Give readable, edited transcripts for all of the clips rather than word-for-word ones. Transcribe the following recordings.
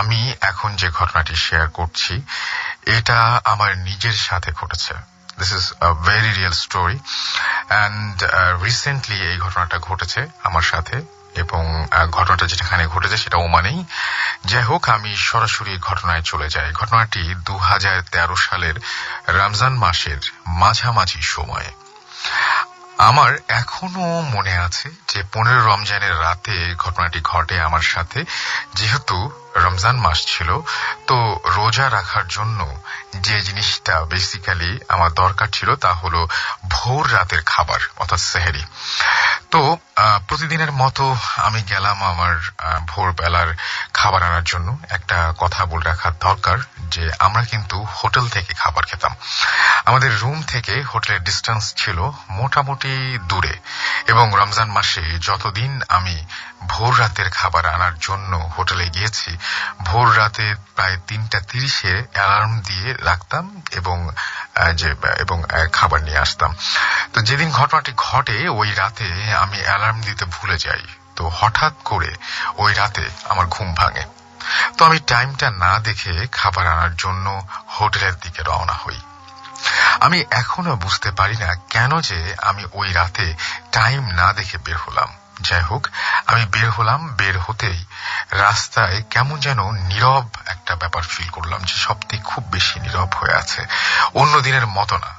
আমি এখন যে ঘটনাটি শেয়ার করছি এটা আমার নিজের সাথে ঘটেছে। This is a very real story and recently এই ঘটনাটা ঘটেছে আমার সাথে, এবং ঘটনাটা যেখানে ঘটেছে সেটা ওমানেই। যাই হোক, আমি সরাসরি ঘটনায় চলে যাই। ঘটনাটি 2013 সালের রমজান মাসের মাঝামাঝি সময়ে। আমার এখনো মনে আছে যে 15 রমজানের রাতে ঘটনাটি ঘটে আমার সাথে। যেহেতু রমজান মাস ছিল, তো রোজা রাখার জন্য যে জিনিসটা বেসিক্যালি আমার দরকার ছিল তা হলো ভোর রাতের খাবার, অর্থাৎ সেহরি। তো প্রতিদিনের মতো আমি গেলাম আমার ভোরবেলার খাবার আনার জন্য। একটা কথা বলে রাখার দরকার যে আমরা কিন্তু হোটেল থেকে খাবার খেতাম। আমাদের রুম থেকে হোটেলের ডিস্টেন্স ছিল মোটামুটি দূরে, এবং রমজান মাসে যতদিন আমি ভোর রাতের খাবার আনার জন্য হোটেলে গিয়েছি, ভোর রাতে প্রায় 3:30 অ্যালার্ম দিয়ে রাখতাম এবং খাবার নিয়ে আসতাম। তো যেদিন ঘটনাটি ঘটে ওই রাতে আমি অ্যালার্ম দিতে ভুলে যাই। তো হঠাৎ করে ওই রাতে আমার ঘুম ভাঙে। তো আমি টাইমটা না দেখে খাবার আনার জন্য হোটেলের দিকে রওনা হই। আমি এখনো বুঝতে পারি না কেন যে আমি ওই রাতে টাইম না দেখে বের হলাম। যাই হোক, আমি বের হলাম। বের হতেই রাস্তায় কেমন যেন নীরব একটা ব্যাপার ফিল করলাম, যে সবটি খুব বেশি নীরব হয়ে আছে, অন্য দিনের মতো না।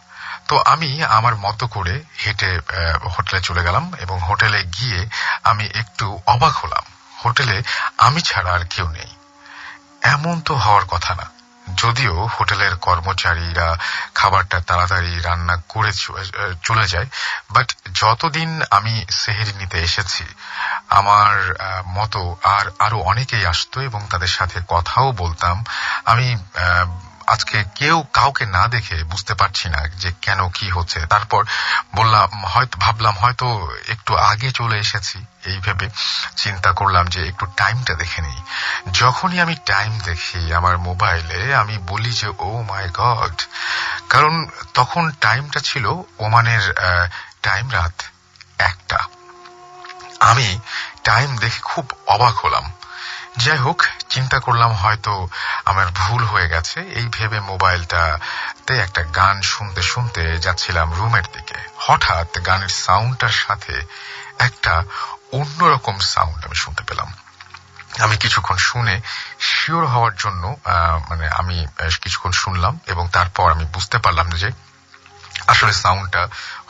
তো আমি আমার মতো করে হেঁটে হোটেলে চলে গেলাম, এবং হোটেলে গিয়ে আমি একটু অবাক হলাম। হোটেলে আমি ছাড়া আর কেউ নেই। এমন তো হওয়ার কথা না। যদিও হোটেলের কর্মচারীরা খাবারটা তাড়াতাড়ি রান্না করে চলে যায়, বাট যতদিন আমি সেহরি নিতে এসেছি আমার মতো আরো অনেকেই আসতো এবং তাদের সাথে কথাও বলতাম। আমি আজকে কাউকে না দেখে বুঝতে পারছি না যে কেন কি হচ্ছে। তারপর ভাবলাম হয়তো একটু আগে চলে এসেছি, এই ভেবে চিন্তা করলাম যে একটু টাইমটা দেখে নেই। যখনই আমি টাইম দেখি আমার মোবাইলে, আমি বলি যে ও মাই গড, কারণ তখন টাইমটা ছিল ওমানের টাইম রাত 1টা। আমি টাইম দেখে খুব অবাক হলাম। যাই হোক, চিন্তা করলাম হয়তো আমার ভুল হয়ে গেছে। এই ভেবে মোবাইলটাতে একটা গান শুনতে শুনতে যাচ্ছিলাম রুমের দিকে। হঠাৎ গানের সাউন্ডটার সাথে একটা অন্যরকম সাউন্ড আমি শুনতে পেলাম। আমি কিছুক্ষণ শুনে শিওর হওয়ার জন্য আমি কিছুক্ষণ শুনলাম, এবং তারপর আমি বুঝতে পারলাম যে আসলে সাউন্ডটা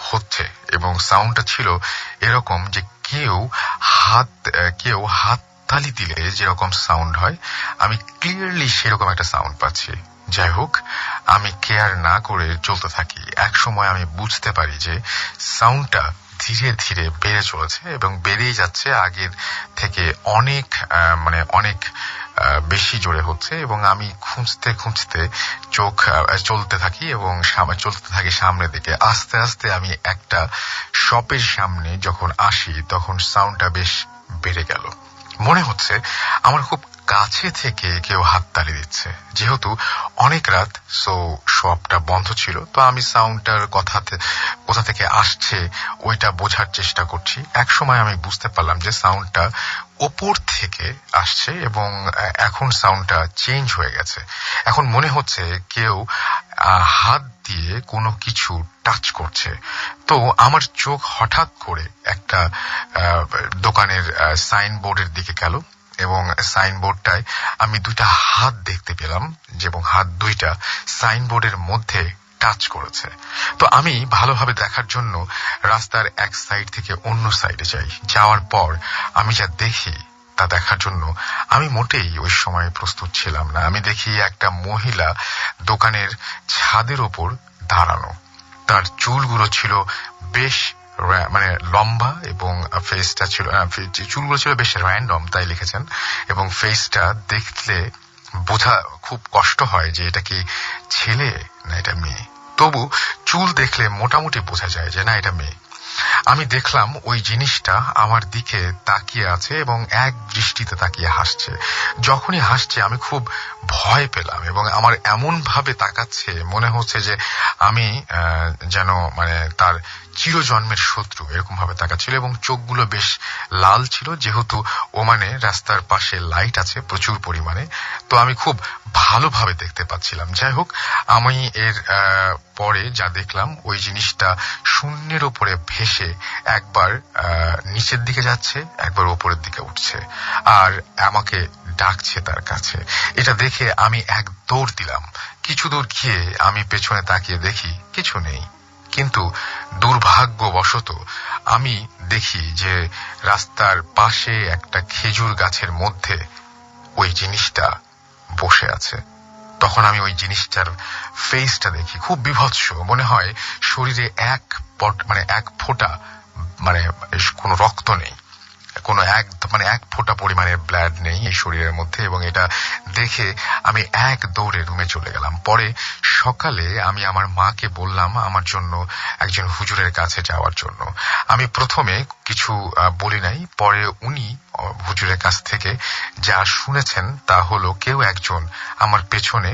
হচ্ছে, এবং সাউন্ডটা ছিল এরকম যে কেউ হাত তালি দিলে যেরকম সাউন্ড হয়, আমি ক্লিয়ারলি সেরকম একটা সাউন্ড পাচ্ছি। যাই হোক, আমি কেয়ার না করে চলতে থাকি। এক সময় আমি বুঝতে পারি যে সাউন্ডটা ধীরে ধীরে বেড়ে চলেছে এবং বেড়েই যাচ্ছে, আগের থেকে অনেক বেশি জোরে হচ্ছে। এবং আমি খুঁজতে খুঁজতে চলতে থাকি এবং চলতে থাকি সামনের দিকে। আস্তে আস্তে আমি একটা শপের সামনে যখন আসি, তখন সাউন্ডটা বেশ বেড়ে গেল। মনে হচ্ছে আমার খুব কাছে থেকে কেউ হাততালি দিচ্ছে। যেহেতু অনেক রাত, সো শপটা বন্ধ ছিল, তো আমি সাউন্ডটার কোথা থেকে আসছে ওইটা বোঝার চেষ্টা করছি। এক সময় আমি বুঝতে পারলাম যে সাউন্ডটা ওপর থেকে আসছে, এবং এখন সাউন্ডটা চেঞ্জ হয়ে গেছে। এখন মনে হচ্ছে কেউ হাত দিয়ে কোনো কিছু টাচ করছে। তো আমার চোখ হঠাৎ করে একটা দোকানের সাইনবোর্ডের দিকে গেল, এবং সাইনবোর্ডটায় আমি 2টা হাত দেখতে পেলাম, এবং হাত 2টা সাইনবোর্ডের মধ্যে টাচ করেছে। তো আমি ভালোভাবে দেখার জন্য রাস্তার এক সাইড থেকে অন্য সাইডে যাই। যাওয়ার পর আমি যা দেখি তা দেখার জন্য আমি মোটেই ওই সময় প্রস্তুত ছিলাম না। আমি দেখি একটা মহিলা দোকানের ছাদের ওপর দাঁড়ানো। তার চুলগুলো ছিল বেশ লম্বা, এবং ফেসটা ছিল চুলগুলো ছিল বেশ র্যান্ডম, তাই লিখেছেন। এবং ফেসটা দেখলে বোঝা খুব কষ্ট হয় যে এটা কি ছেলে না এটা মেয়ে। তবু চুল দেখলে মোটামুটি বোঝা যায় যে না, এটা মেয়ে। আমি দেখলাম ওই জিনিসটা আমার দিকে তাকিয়ে আছে এবং এক দৃষ্টিতে তাকিয়ে হাসছে। যখনই হাসছে আমি খুব ভয় পেলাম, এবং আমার এমন ভাবে তাকাচ্ছে মনে হচ্ছে যে আমি যেন তার চিরজন্মের শত্রু, এরকম ভাবে তাকাচ্ছিল। এবং চোখগুলো বেশ লাল ছিল, যেহেতু রাস্তার পাশে লাইট আছে প্রচুর পরিমাণে, তো আমি খুব ভালোভাবে দেখতে পাচ্ছিলাম। যাই হোক, আমি এর পরে যা দেখলাম, ওই জিনিসটা শূন্যের উপরে ভেসে একবার নিচের দিকে যাচ্ছে, একবার উপরের দিকে উঠছে, আর আমাকে ডাকছে তার কাছে। এটা দেখে আমি এক দৌড় দিলাম। কিছু দূর গিয়ে আমি পেছনে তাকিয়ে দেখি কিছু নেই, কিন্তু দুর্ভাগ্যবশত আমি দেখি যে রাস্তার পাশে একটা খেজুর গাছের মধ্যে ওই জিনিসটা বসে আছে। তখন আমি ওই জিনিসটার ফেসটা দেখি, খুব বিভৎস মনে হয়। শরীরে এক ফোঁটা মানে কোনো রক্ত নেই, কোনো এক ফোঁটা পরিমাণের ব্লাড নেই এই শরীরের মধ্যে। এবং এটা দেখে আমি এক দৌড়ে রুমে চলে গেলাম। পরে সকালে আমি আমার মাকে বললাম আমার জন্য একজন হুজুরের কাছে যাওয়ার জন্য। আমি প্রথমে কিছু বলি নাই, পরে উনি হুজুরের কাছ থেকে যা শুনেছেন তা হলো, কেউ একজন আমার পেছনে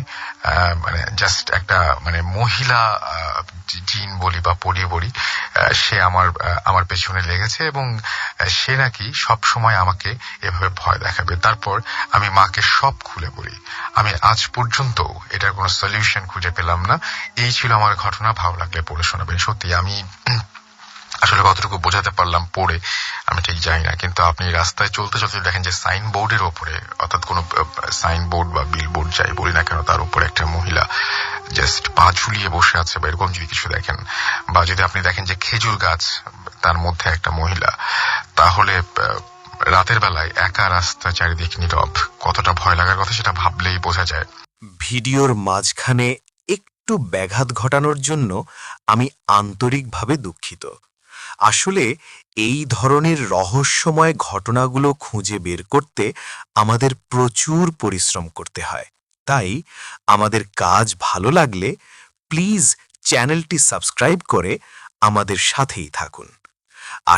মানে জাস্ট একটা মানে মহিলা জিন বলি বা পরি বলি, সে আমার পেছনে লেগেছে এবং সে নাকি সব সময় আমাকে এভাবে ভয় দেখাবে। তারপর আমি মাকে সব খুলে বলি। আমি আজ পর্যন্ত এটার কোনো সলিউশন খুঁজে পেলাম না। এই ছিল আমার ঘটনা। ভালো লাগলে পড়ে শোনাবেন। সত্যি আমি আসলে কতটুকু বোঝাতে পারলাম পড়ে আমি ঠিক জানি না, কিন্তু আপনি রাস্তায় চলতে চলতে দেখেন যে সাইনবোর্ডের ওপরে, অর্থাৎ কোনো সাইনবোর্ড বা বিলবোর্ড যাই বলি না কেন, তার উপরে একটা মহিলা জাস্ট পা ঝুলিয়ে বসে আছে বা এরকম যদি কিছু দেখেন, বা যদি আপনি দেখেন যে খেজুর গাছ, তার মধ্যে একটা মহিলা, তাহলে রাতের বেলায় একা রাস্তা, চারিদিক নীরব, কতটা ভয় লাগার কথা সেটা ভাবলেই বোঝা যায়। ভিডিওর মাঝখানে একটু ব্যাঘাত ঘটানোর জন্য আমি আন্তরিকভাবে দুঃখিত। আসলে এই ধরনের রহস্যময় ঘটনাগুলো খুঁজে বের করতে আমাদের প্রচুর পরিশ্রম করতে হয়। তাই আমাদের কাজ ভালো লাগলে প্লিজ চ্যানেলটি সাবস্ক্রাইব করে আমাদের সাথেই থাকুন।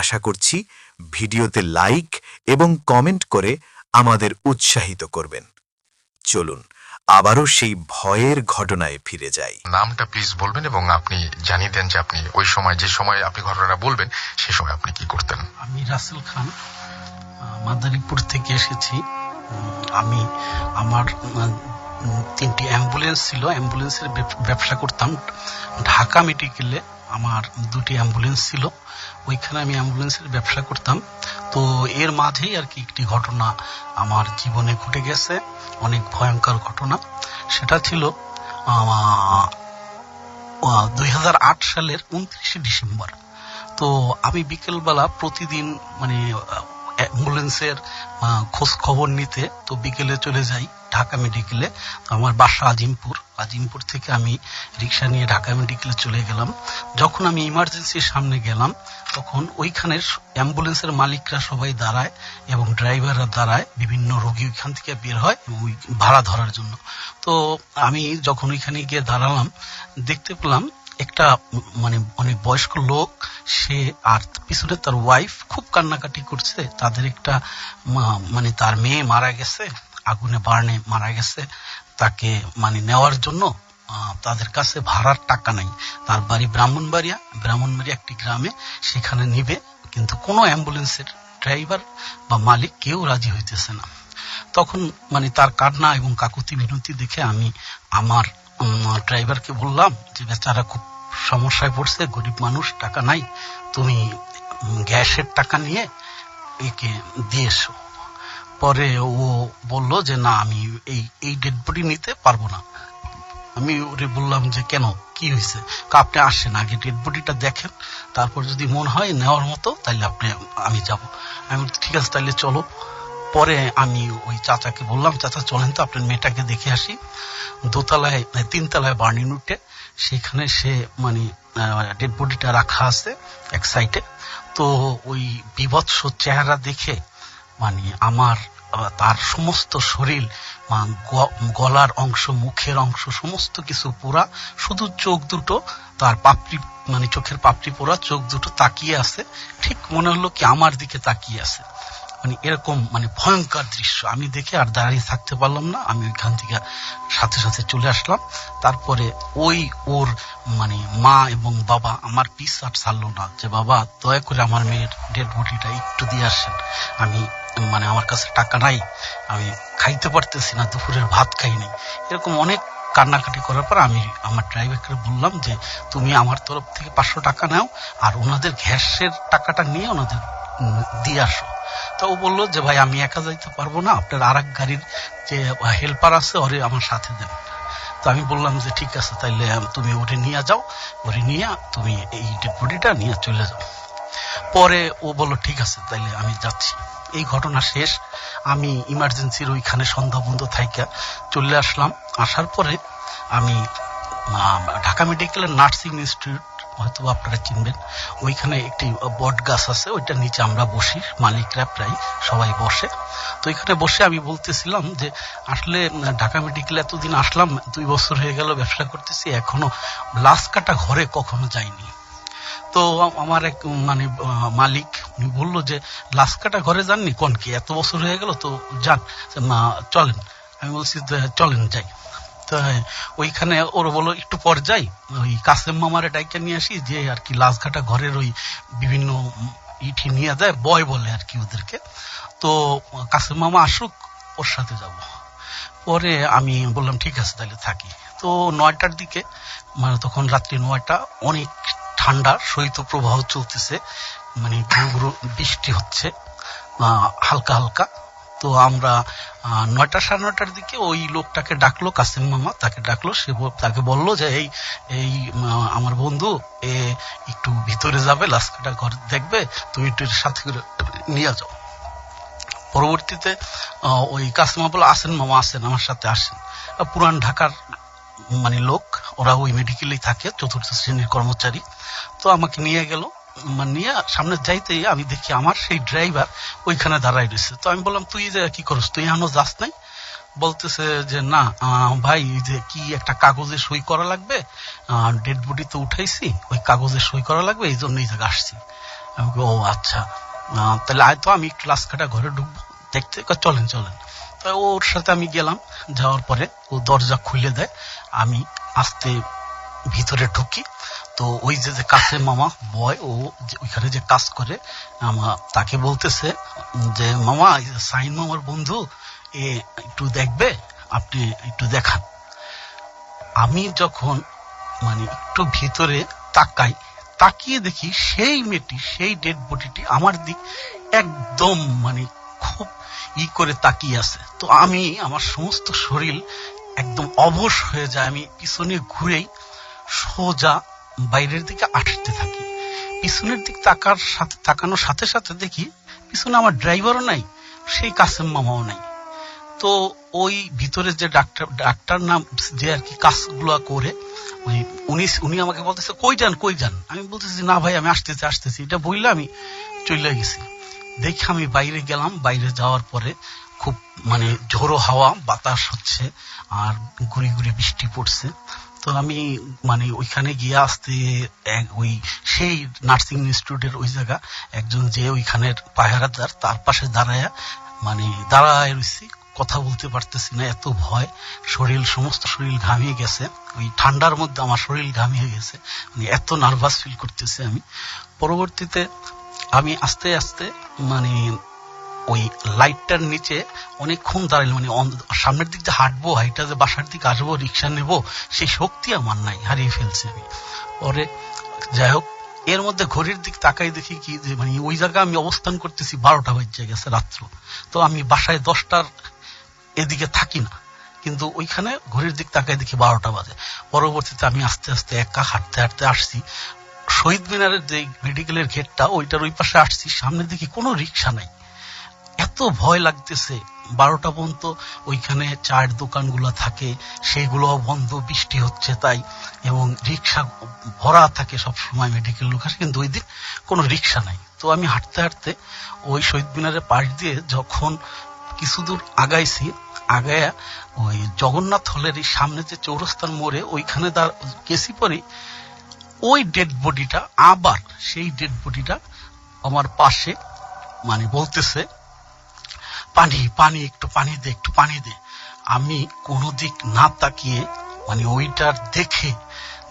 আশা করছি ভিডিওতে লাইক এবং কমেন্ট করে আমাদের উৎসাহিত করবেন। চলুন আবারও সেই ভয়ের ঘটনায় ফিরে যাই। নামটা প্লিজ বলবেন এবং আপনি জানিয়ে দেন যে আপনি ওই সময়, যে সময় আপনি ঘটনাটা বলবেন সে সময় আপনি কি করতেন। আমি রাসেল খান, মাদারীপুর থেকে এসেছি। আমি আমার 3টি অ্যাম্বুলেন্স ছিল, অ্যাম্বুলেন্সের ব্যবসা করতাম। ঢাকা মেডিকেলে আমার 2টি অ্যাম্বুলেন্স ছিল, ওইখানে আমি অ্যাম্বুলেন্সের ব্যবসা করতাম। তো এর মাঝেই আর কি একটি ঘটনা আমার জীবনে ঘটে গেছে, অনেক ভয়ঙ্কর ঘটনা। সেটা ছিল 2008 সালের 29শে ডিসেম্বর। তো আমি বিকেলবেলা প্রতিদিন মানে অ্যাম্বুলেন্সের খোঁজ খবর নিতে তো বিকেলে চলে যাই ঢাকা মেডিকেলে। আমার বাসা আজিমপুর থেকে আমি রিক্সা নিয়ে ঢাকা মেডিকেলে চলে গেলাম। যখন আমি ইমার্জেন্সির সামনে গেলাম তখন ওইখানের অ্যাম্বুলেন্সের মালিকরা সবাই দাঁড়ায় এবং ড্রাইভাররা দাঁড়ায়, বিভিন্ন রোগী ওইখান থেকে বের হয় ওই ভাড়া ধরার জন্য। তো আমি যখন ওইখানে গিয়ে দাঁড়ালাম, দেখতে পেলাম একটা মানে অনেক বয়স্ক লোক, সে আর পিছনে তার ওয়াইফ খুব কান্নাকাটি করছে। তাদের একটা মানে তার মেয়ে মারা গেছে, আগুনে বার্নে মারা গেছে। তাকে মানে নেওয়ার জন্য তাদের কাছে ভাড়ার টাকা নাই। তার বাড়ি ব্রাহ্মণবাড়িয়া একটি গ্রামে, সেখানে নিবে, কিন্তু কোনো অ্যাম্বুলেন্সের ড্রাইভার বা মালিক কেউ রাজি হইতেছে না। তখন মানে তার কান্না এবং কাকুতি মিনতি দেখে আমি আমার ড্রাইভারকে বললাম যে বেচারা খুব সমস্যায় পড়ছে, গরিব মানুষ, টাকা নাই, তুমি গ্যাসের টাকা নিয়ে একে দিয়ে এসো। পরে ও বলল যে না, আমি এই ডেড বডি নিতে পারবো না। আমি ওরে বললাম যে কেন, কি হয়েছে? আপনি আসেন, আগে ডেড বডিটা দেখেন, তারপর যদি মনে হয় নেওয়ার মতো তাহলে আমি যাব। আমি ঠিক আছে তাহলে চলো। পরে আমি ওই চাচাকে বললাম, চাচা চলেন তো আপনার মেয়েটাকে দেখে আসি। 3তলায় বার্নিং উঠে সেখানে সে মানে ডেড বডিটা রাখা আছে এক সাইডে। তো ওই বিভৎস চেহারা দেখে মানে আমার তার সমস্ত শরীর, গলার অংশ, মুখের অংশ, সমস্ত কিছু পোড়া, শুধু চোখ দুটো, তার পাপড়ি মানে চোখের পাপড়ি পোড়া, চোখ দুটো তাকিয়ে আছে, ঠিক মনে হলো কি আমার দিকে তাকিয়ে আছে। মানে এরকম মানে ভয়ঙ্কর দৃশ্য আমি দেখে আর দাঁড়িয়ে থাকতে পারলাম না। আমি ওইখান থেকে সাথে সাথে চলে আসলাম। তারপরে ওর মানে মা এবং বাবা আমার পিছ আর ছাড়লো না, যে বাবা দয়া করে আমার মেয়ের ডেড বডিটা একটু দিয়ে আসেন, আমি মানে আমার কাছে টাকা নাই, আমি খাইতে পারতেছি না, দুপুরের ভাত খাই নাই। এরকম অনেক কান্নাকাটি করার পর আমি আমার ড্রাইভারকে বললাম যে তুমি আমার তরফ থেকে 500 টাকা নাও, আর ওনাদের গ্যাসের টাকাটা নিয়ে ওনাদের দিয়ে আসো। তো ও বললো যে ভাই আমি একা যাইতে পারবো না, আপনার আর এক গাড়ির যে হেল্পার আছে ওরে আমার সাথে দেন। তো আমি বললাম যে ঠিক আছে, তাইলে তুমি ওরে নিয়ে যাও, ওরে নিয়ে তুমি এই ডেড বডিটা নিয়ে চলে যাও। পরে ও বললো ঠিক আছে তাইলে আমি যাচ্ছি। এই ঘটনা শেষ। আমি ইমার্জেন্সির ওইখানে সন্ধ্যা বন্ধ থাইকা চলে আসলাম। আসার পরে আমি ঢাকা মেডিকেলের নার্সিং ইনস্টিটিউট, হয়তো আপনারা চিনবেন, ওইখানে একটি বট গাছ আছে, ওইটার নিচে আমরা বসি, মালিকরা প্রায় সবাই বসে। তো এখানে বসে আমি বলতেছিলাম যে আসলে ঢাকা মেডিকেলে এতদিন আসলাম, 2 বছর হয়ে গেল ব্যবসা করতেছি, এখনো লাশ কাটা ঘরে কখনো যাইনি। তো আমার এক মানে মালিক উনি বললো যে লাশ কাটা ঘরে যাননি, কোন কি এত বছর হয়ে গেল, তো যান, চলেন। আমি বলছি চলেন যাই। তো ওইখানে ওরা বললো একটু পর যাই, ওই কাসেম মামারে ডাইকে নিয়ে আসি, যে আর কি লাশঘাটা ঘরের ওই বিভিন্ন ইটি নিয়ে দেয়, বয় বলে আর কি ওদেরকে। তো কাসেম মামা আসুক, ওর সাথে যাব। পরে আমি বললাম ঠিক আছে তাহলে থাকি। তো 9টার দিকে, মানে তখন রাত্রি 9টা, অনেক ঠান্ডা, শৈত্য প্রবাহ চলতেছে, মানে ঘুরু ঘুরু বৃষ্টি হচ্ছে হালকা হালকা। তো আমরা 9টা 9:30টার দিকে ওই লোকটাকে ডাকলো, কাসেম মামা তাকে ডাকলো, সে তাকে বললো যে এই এই আমার বন্ধু এ একটু ভিতরে যাবে, লাশকাটা ঘর দেখবে, তুমি একটু সাথে করে নিয়ে যাও। পরবর্তীতে ওই কাসেম মামা বললো আসেন মামা আসেন, আমার সাথে আসেন। পুরান ঢাকার মানে লোক, ওরা ওই মেডিকেলেই থাকে, 4র্থ শ্রেণীর কর্মচারী। তো আমাকে নিয়ে গেল, নিয়ে সামনে যাইতেই আমি দেখি আমার সেই ড্রাইভার ওইখানে দাঁড়াই রয়েছে। তো আমি বললাম তুই যে কি করস, তুই এখনো যাস নাই? বলতেছে যে না ভাই, যে কি একটা কাগজে সই করা লাগবে, ডেড বডি তো উঠাইছি, ওই কাগজে সই করা লাগবে, এই জন্য এই জায়গায় আসছি। আমি ও আচ্ছা, তাহলে আয় তো আমি একটু লাশ কাটা ঘরে ঢুকবো দেখতে, চলেন চলেন। তো ওর সাথে আমি গেলাম, যাওয়ার পরে ও দরজা খুলে দেয়, আমি আস্তে ভিতরে ঢুকি। তো ওই যে কাসেম মামা বয়, ও ওইখানে যে কাজ করে, তাকে বলতেছে যে মামা সাইন মামার বন্ধু এ একটু দেখবে, আপনি একটু দেখান। আমি যখন মানে একটু ভিতরে তাকাই, তাকিয়ে দেখি সেই মেয়েটি, সেই ডেড বডিটি আমার দিক একদম মানে খুব করে তাকিয়ে আছে। তো আমি আমার সমস্ত শরীর একদম অবশ হয়ে যায়, আমি পিছনে ঘুরেই সোজা বাইরের দিকে আটতে থাকি। পিছনের দিক তাকানোর সাথে সাথে দেখি পিছনে আমার ড্রাইভারও নাই, সেই কাসেম মামাও নাই। তো ওই ভিতরে যে ডাক্তার নাম যে আর কি কাজগুলো করে, উনি আমাকে বলতেছে কই যান। আমি বলতেছি না ভাই আমি আসতেছি, এটা বললে আমি চলে গেছি। দেখে আমি বাইরে গেলাম, বাইরে যাওয়ার পরে খুব মানে ঝোড়ো হাওয়া বাতাস হচ্ছে, আর গুড়ি গুড়ি বৃষ্টি পড়ছে। তো আমি মানে ওইখানে গিয়ে আসতে ওই সেই নার্সিং ইনস্টিটিউটের ওই জায়গা একজন যে ওইখানের পাহারাদার, তার পাশে দাঁড়ায় রয়েছি, কথা বলতে পারতেছি না, এত ভয়, সমস্ত শরীর ঘামিয়ে গেছে, ওই ঠান্ডার মধ্যে আমার শরীর ঘামিয়ে গেছে, মানে এত নার্ভাস ফিল করতেছি আমি। পরবর্তীতে আমি আস্তে আস্তে মানে ওই লাইটটার নিচে অনেকক্ষণ দাঁড়াইলাম, মানে সামনের দিক যে হাঁটবো, হাইটা যে বাসার দিকে আসবো, রিক্সা নেবো, সেই শক্তি আমার নাই, হারিয়ে ফেলছি আমি। পরে যাই হোক, এর মধ্যে ঘড়ির দিক তাকাই দেখি কি যে মানে ওই জায়গায় আমি অবস্থান করতেছি 12টা বাজে গেছে রাত্র। তো আমি বাসায় 10টার এদিকে থাকি না, কিন্তু ওইখানে ঘড়ির দিক তাকাই দেখি 12টা বাজে। পরবর্তীতে আমি আস্তে আস্তে একা হাঁটতে হাঁটতে আসছি শহীদ মিনারের যে মেডিকেলের গেটটা, ওইটার ওই পাশে আসছি, সামনে দেখি কোনো রিক্সা নাই। এত ভয় লাগতেছে, 12টা পর্যন্ত ওইখানে চায়ের দোকানগুলো থাকে, সেগুলো বন্ধ, বৃষ্টি হচ্ছে তাই, এবং রিক্সা ভরা থাকে সব সময়, মেডিকেল লোক আসে, কিন্তু ওই দিন কোনো রিক্সা নাই। তো আমি হাঁটতে হাঁটতে ওই শহীদ মিনারের পাশ দিয়ে যখন কিছু দূর আগাইছি, আগায়া ওই জগন্নাথ হলের এই সামনে যে চৌরাস্তার মোড়ে ওইখানে গেছি, পরে ওই ডেড বডিটা, আবার সেই ডেড বডিটা আমার পাশে মানে বলতেছে পানি পানি, একটু পানি দে, একটু পানি দে। আমি কোনো দিক না তাকিয়ে মানে ওইটার দেখে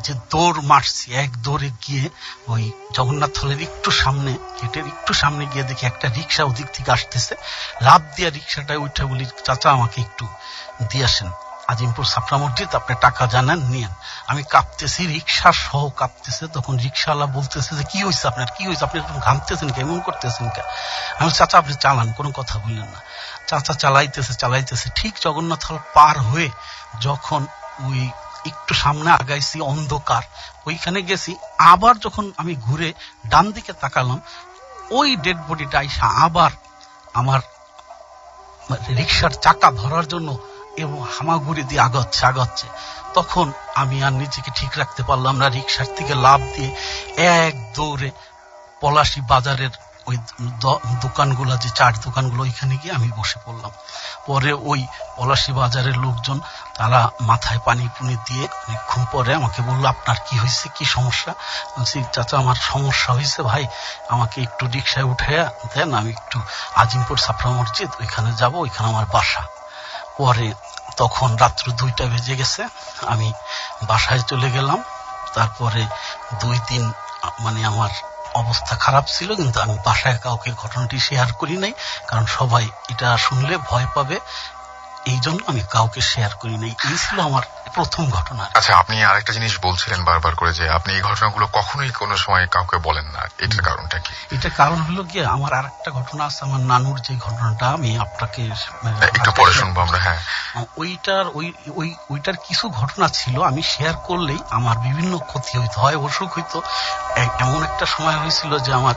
যে দৌড় মারছি, এক দৌড়ে গিয়ে ওই জগন্নাথ হলের একটু সামনে, গেটের একটু সামনে গিয়ে দেখি একটা রিক্সা ওদিক থেকে আসতেছে। লাফ দিয়ে রিক্সাটায় উঠে বলি, চাচা আমাকে একটু দিয়ে আসেন, আজিমপুর ছাপড়া মসজিদ, আপনি টাকা জানেন, নিয়েন। আমি কাঁপতেছি, রিক্সা সহ কাঁপতেছে। তখন রিক্সাওয়ালা বলতেছে যে কি হয়েছে আপনার, কি হয়েছে, আপনি এরকম ঘামতেছেন কে, এমন করতেছেন কে? আমি, চাচা আপনি চালান, কোনো কথা বললেন না। চাচা চালাইতেছে চালাইতেছে, ঠিক জগন্নাথ হল পার হয়ে যখন ওই একটু সামনে আগাইছি, অন্ধকার, ওইখানে গেছি। আবার যখন আমি ঘুরে ডান দিকে তাকালাম, ওই ডেড বডিটা আইসা আবার আমার রিক্সার চাকা ধরার জন্য এবং হামাগুড়ি দিয়ে আগাচ্ছে আগাচ্ছে। তখন আমি আর নিজেকে ঠিক রাখতে পারলাম না, রিক্সার থেকে লাফ দিয়ে এক দৌড়ে পলাশী বাজারের ওই দোকানগুলো, যে চার দোকানগুলো, ওইখানে গিয়ে আমি বসে পড়লাম। পরে ওই পলাশী বাজারের লোকজন তারা মাথায় পানি পুনি দিয়ে অনেকক্ষণ পরে আমাকে বললো, আপনার কি হয়েছে, কি সমস্যা? বলছি, চাচা আমার সমস্যা হয়েছে ভাই, আমাকে একটু রিক্সায় উঠে দেন, আমি একটু আজিমপুর ছাপড়া মসজিদ ওইখানে যাব, ওইখানে আমার বাসা। পরে তখন রাত্র 2টা বেজে গেছে, আমি বাসায় চলে গেলাম। তারপরে 2 দিন মানে আমার অবস্থা খারাপ ছিল, কিন্তু আমি বাসায় কাউকে ঘটনাটি শেয়ার করি নাই, কারণ সবাই এটা শুনলে ভয় পাবে, এই জন্য আমি কাউকে শেয়ার করি নাই। এই ছিল আমার প্রথম ঘটনা। আচ্ছা, আপনি আরেকটা জিনিস বলছিলেন বারবার করে যে আপনি এই ঘটনাগুলো কখনোই কোনো সময় কাউকে বলেন না, এটার কারণটা কি? এটা কারণ হলো গিয়ে, আমার আর একটা ঘটনা আছে, আমার নানুর যে ঘটনাটা আমি আপনাকে একটু পরে শুনবো আমরা। হ্যাঁ, ওইটার কিছু ঘটনা ছিল, আমি শেয়ার করলেই আমার বিভিন্ন ক্ষতি হইতো, হয় অসুখ হইতো। এমন একটা সময় হয়েছিল যে আমার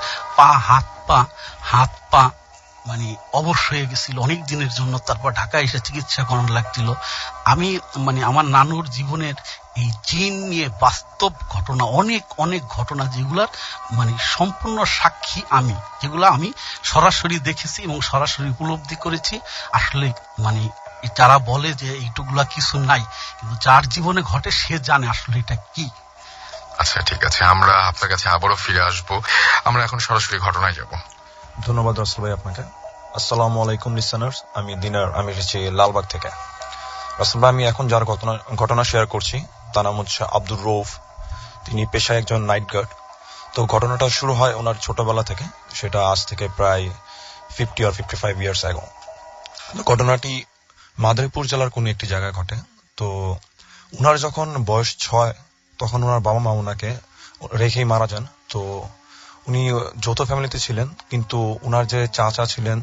হাত পা মানে অবশ হয়ে গেছিল অনেক দিনের জন্য। তারপর ঢাকায় এসে চিকিৎসা করানো লাগছিল। আমি মানে আমার নানুর জীবনের এই জিন নিয়ে বাস্তব ঘটনা, অনেক অনেক ঘটনা, যেগুলার মানে সম্পূর্ণ সাক্ষী আমি, যেগুলো আমি সরাসরি দেখেছি এবং সরাসরি উপলব্ধি করেছি। আসলে মানে যারা বলে যে এইটুকুলা কিছু নাই, কিন্তু যার জীবনে ঘটে সে জানে আসলে এটা কি। আচ্ছা ঠিক আছে, আমরা আপনার কাছে আবারও ফিরে আসবো। আমরা এখন সরাসরি ঘটনায় যাব। ধন্যবাদ রাসেল ভাই আপনাকে। আসসালামু আলাইকুম লিসেনার্স, আমি দিনার, আমি এসেছি লালবাগ থেকে। রাসেল ভাই, আমি এখন যার ঘটনা শেয়ার করছি তার নাম হচ্ছে আব্দুর রৌফ। তিনি পেশায় একজন নাইট গার্ড। তো ঘটনাটা শুরু হয় ওনার ছোটবেলা থেকে, সেটা আজ থেকে প্রায় 50 or 55 ইয়ার্স আগে। ঘটনাটি মাদারীপুর জেলার কোন একটি জায়গায় ঘটে। তো উনার যখন বয়স 6, তখন ওনার বাবা মা ওনাকে রেখেই মারা যান। তো উনি যৌথ ফ্যামিলিতে ছিলেন, কিন্তু ওনার যে চাচা ছিলেন,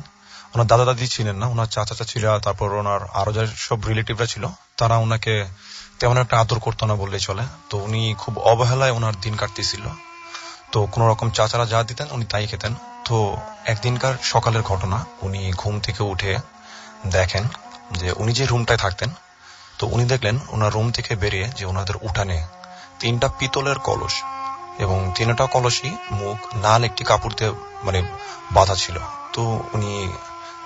ওনার দাদা দাদি ছিলেন না, ওনার চাচা ছিল, তারপর ওনার আরো যে সব রিলেটিভরা ছিল, তারা ওনাকে তেমন একটা আদর করতো না বললেই চলে। তো উনি খুব অবহেলায় ওনার দিন কাটতেছিল। তো কোন রকম চাচারা যা দিতেন উনি তাই খেতেন। তো একদিনকার সকালের ঘটনা, উনি ঘুম থেকে উঠে দেখেন যে উনি যে রুমটায় থাকতেন, তো উনি দেখলেন ওনার রুম থেকে বেরিয়ে যে ওনাদের উঠানে 3টা পিতলের কলস, এবং 3টা কলসই মুখ লাল একটি কাপড় দিয়ে মানে বাঁধা ছিল। তো উনি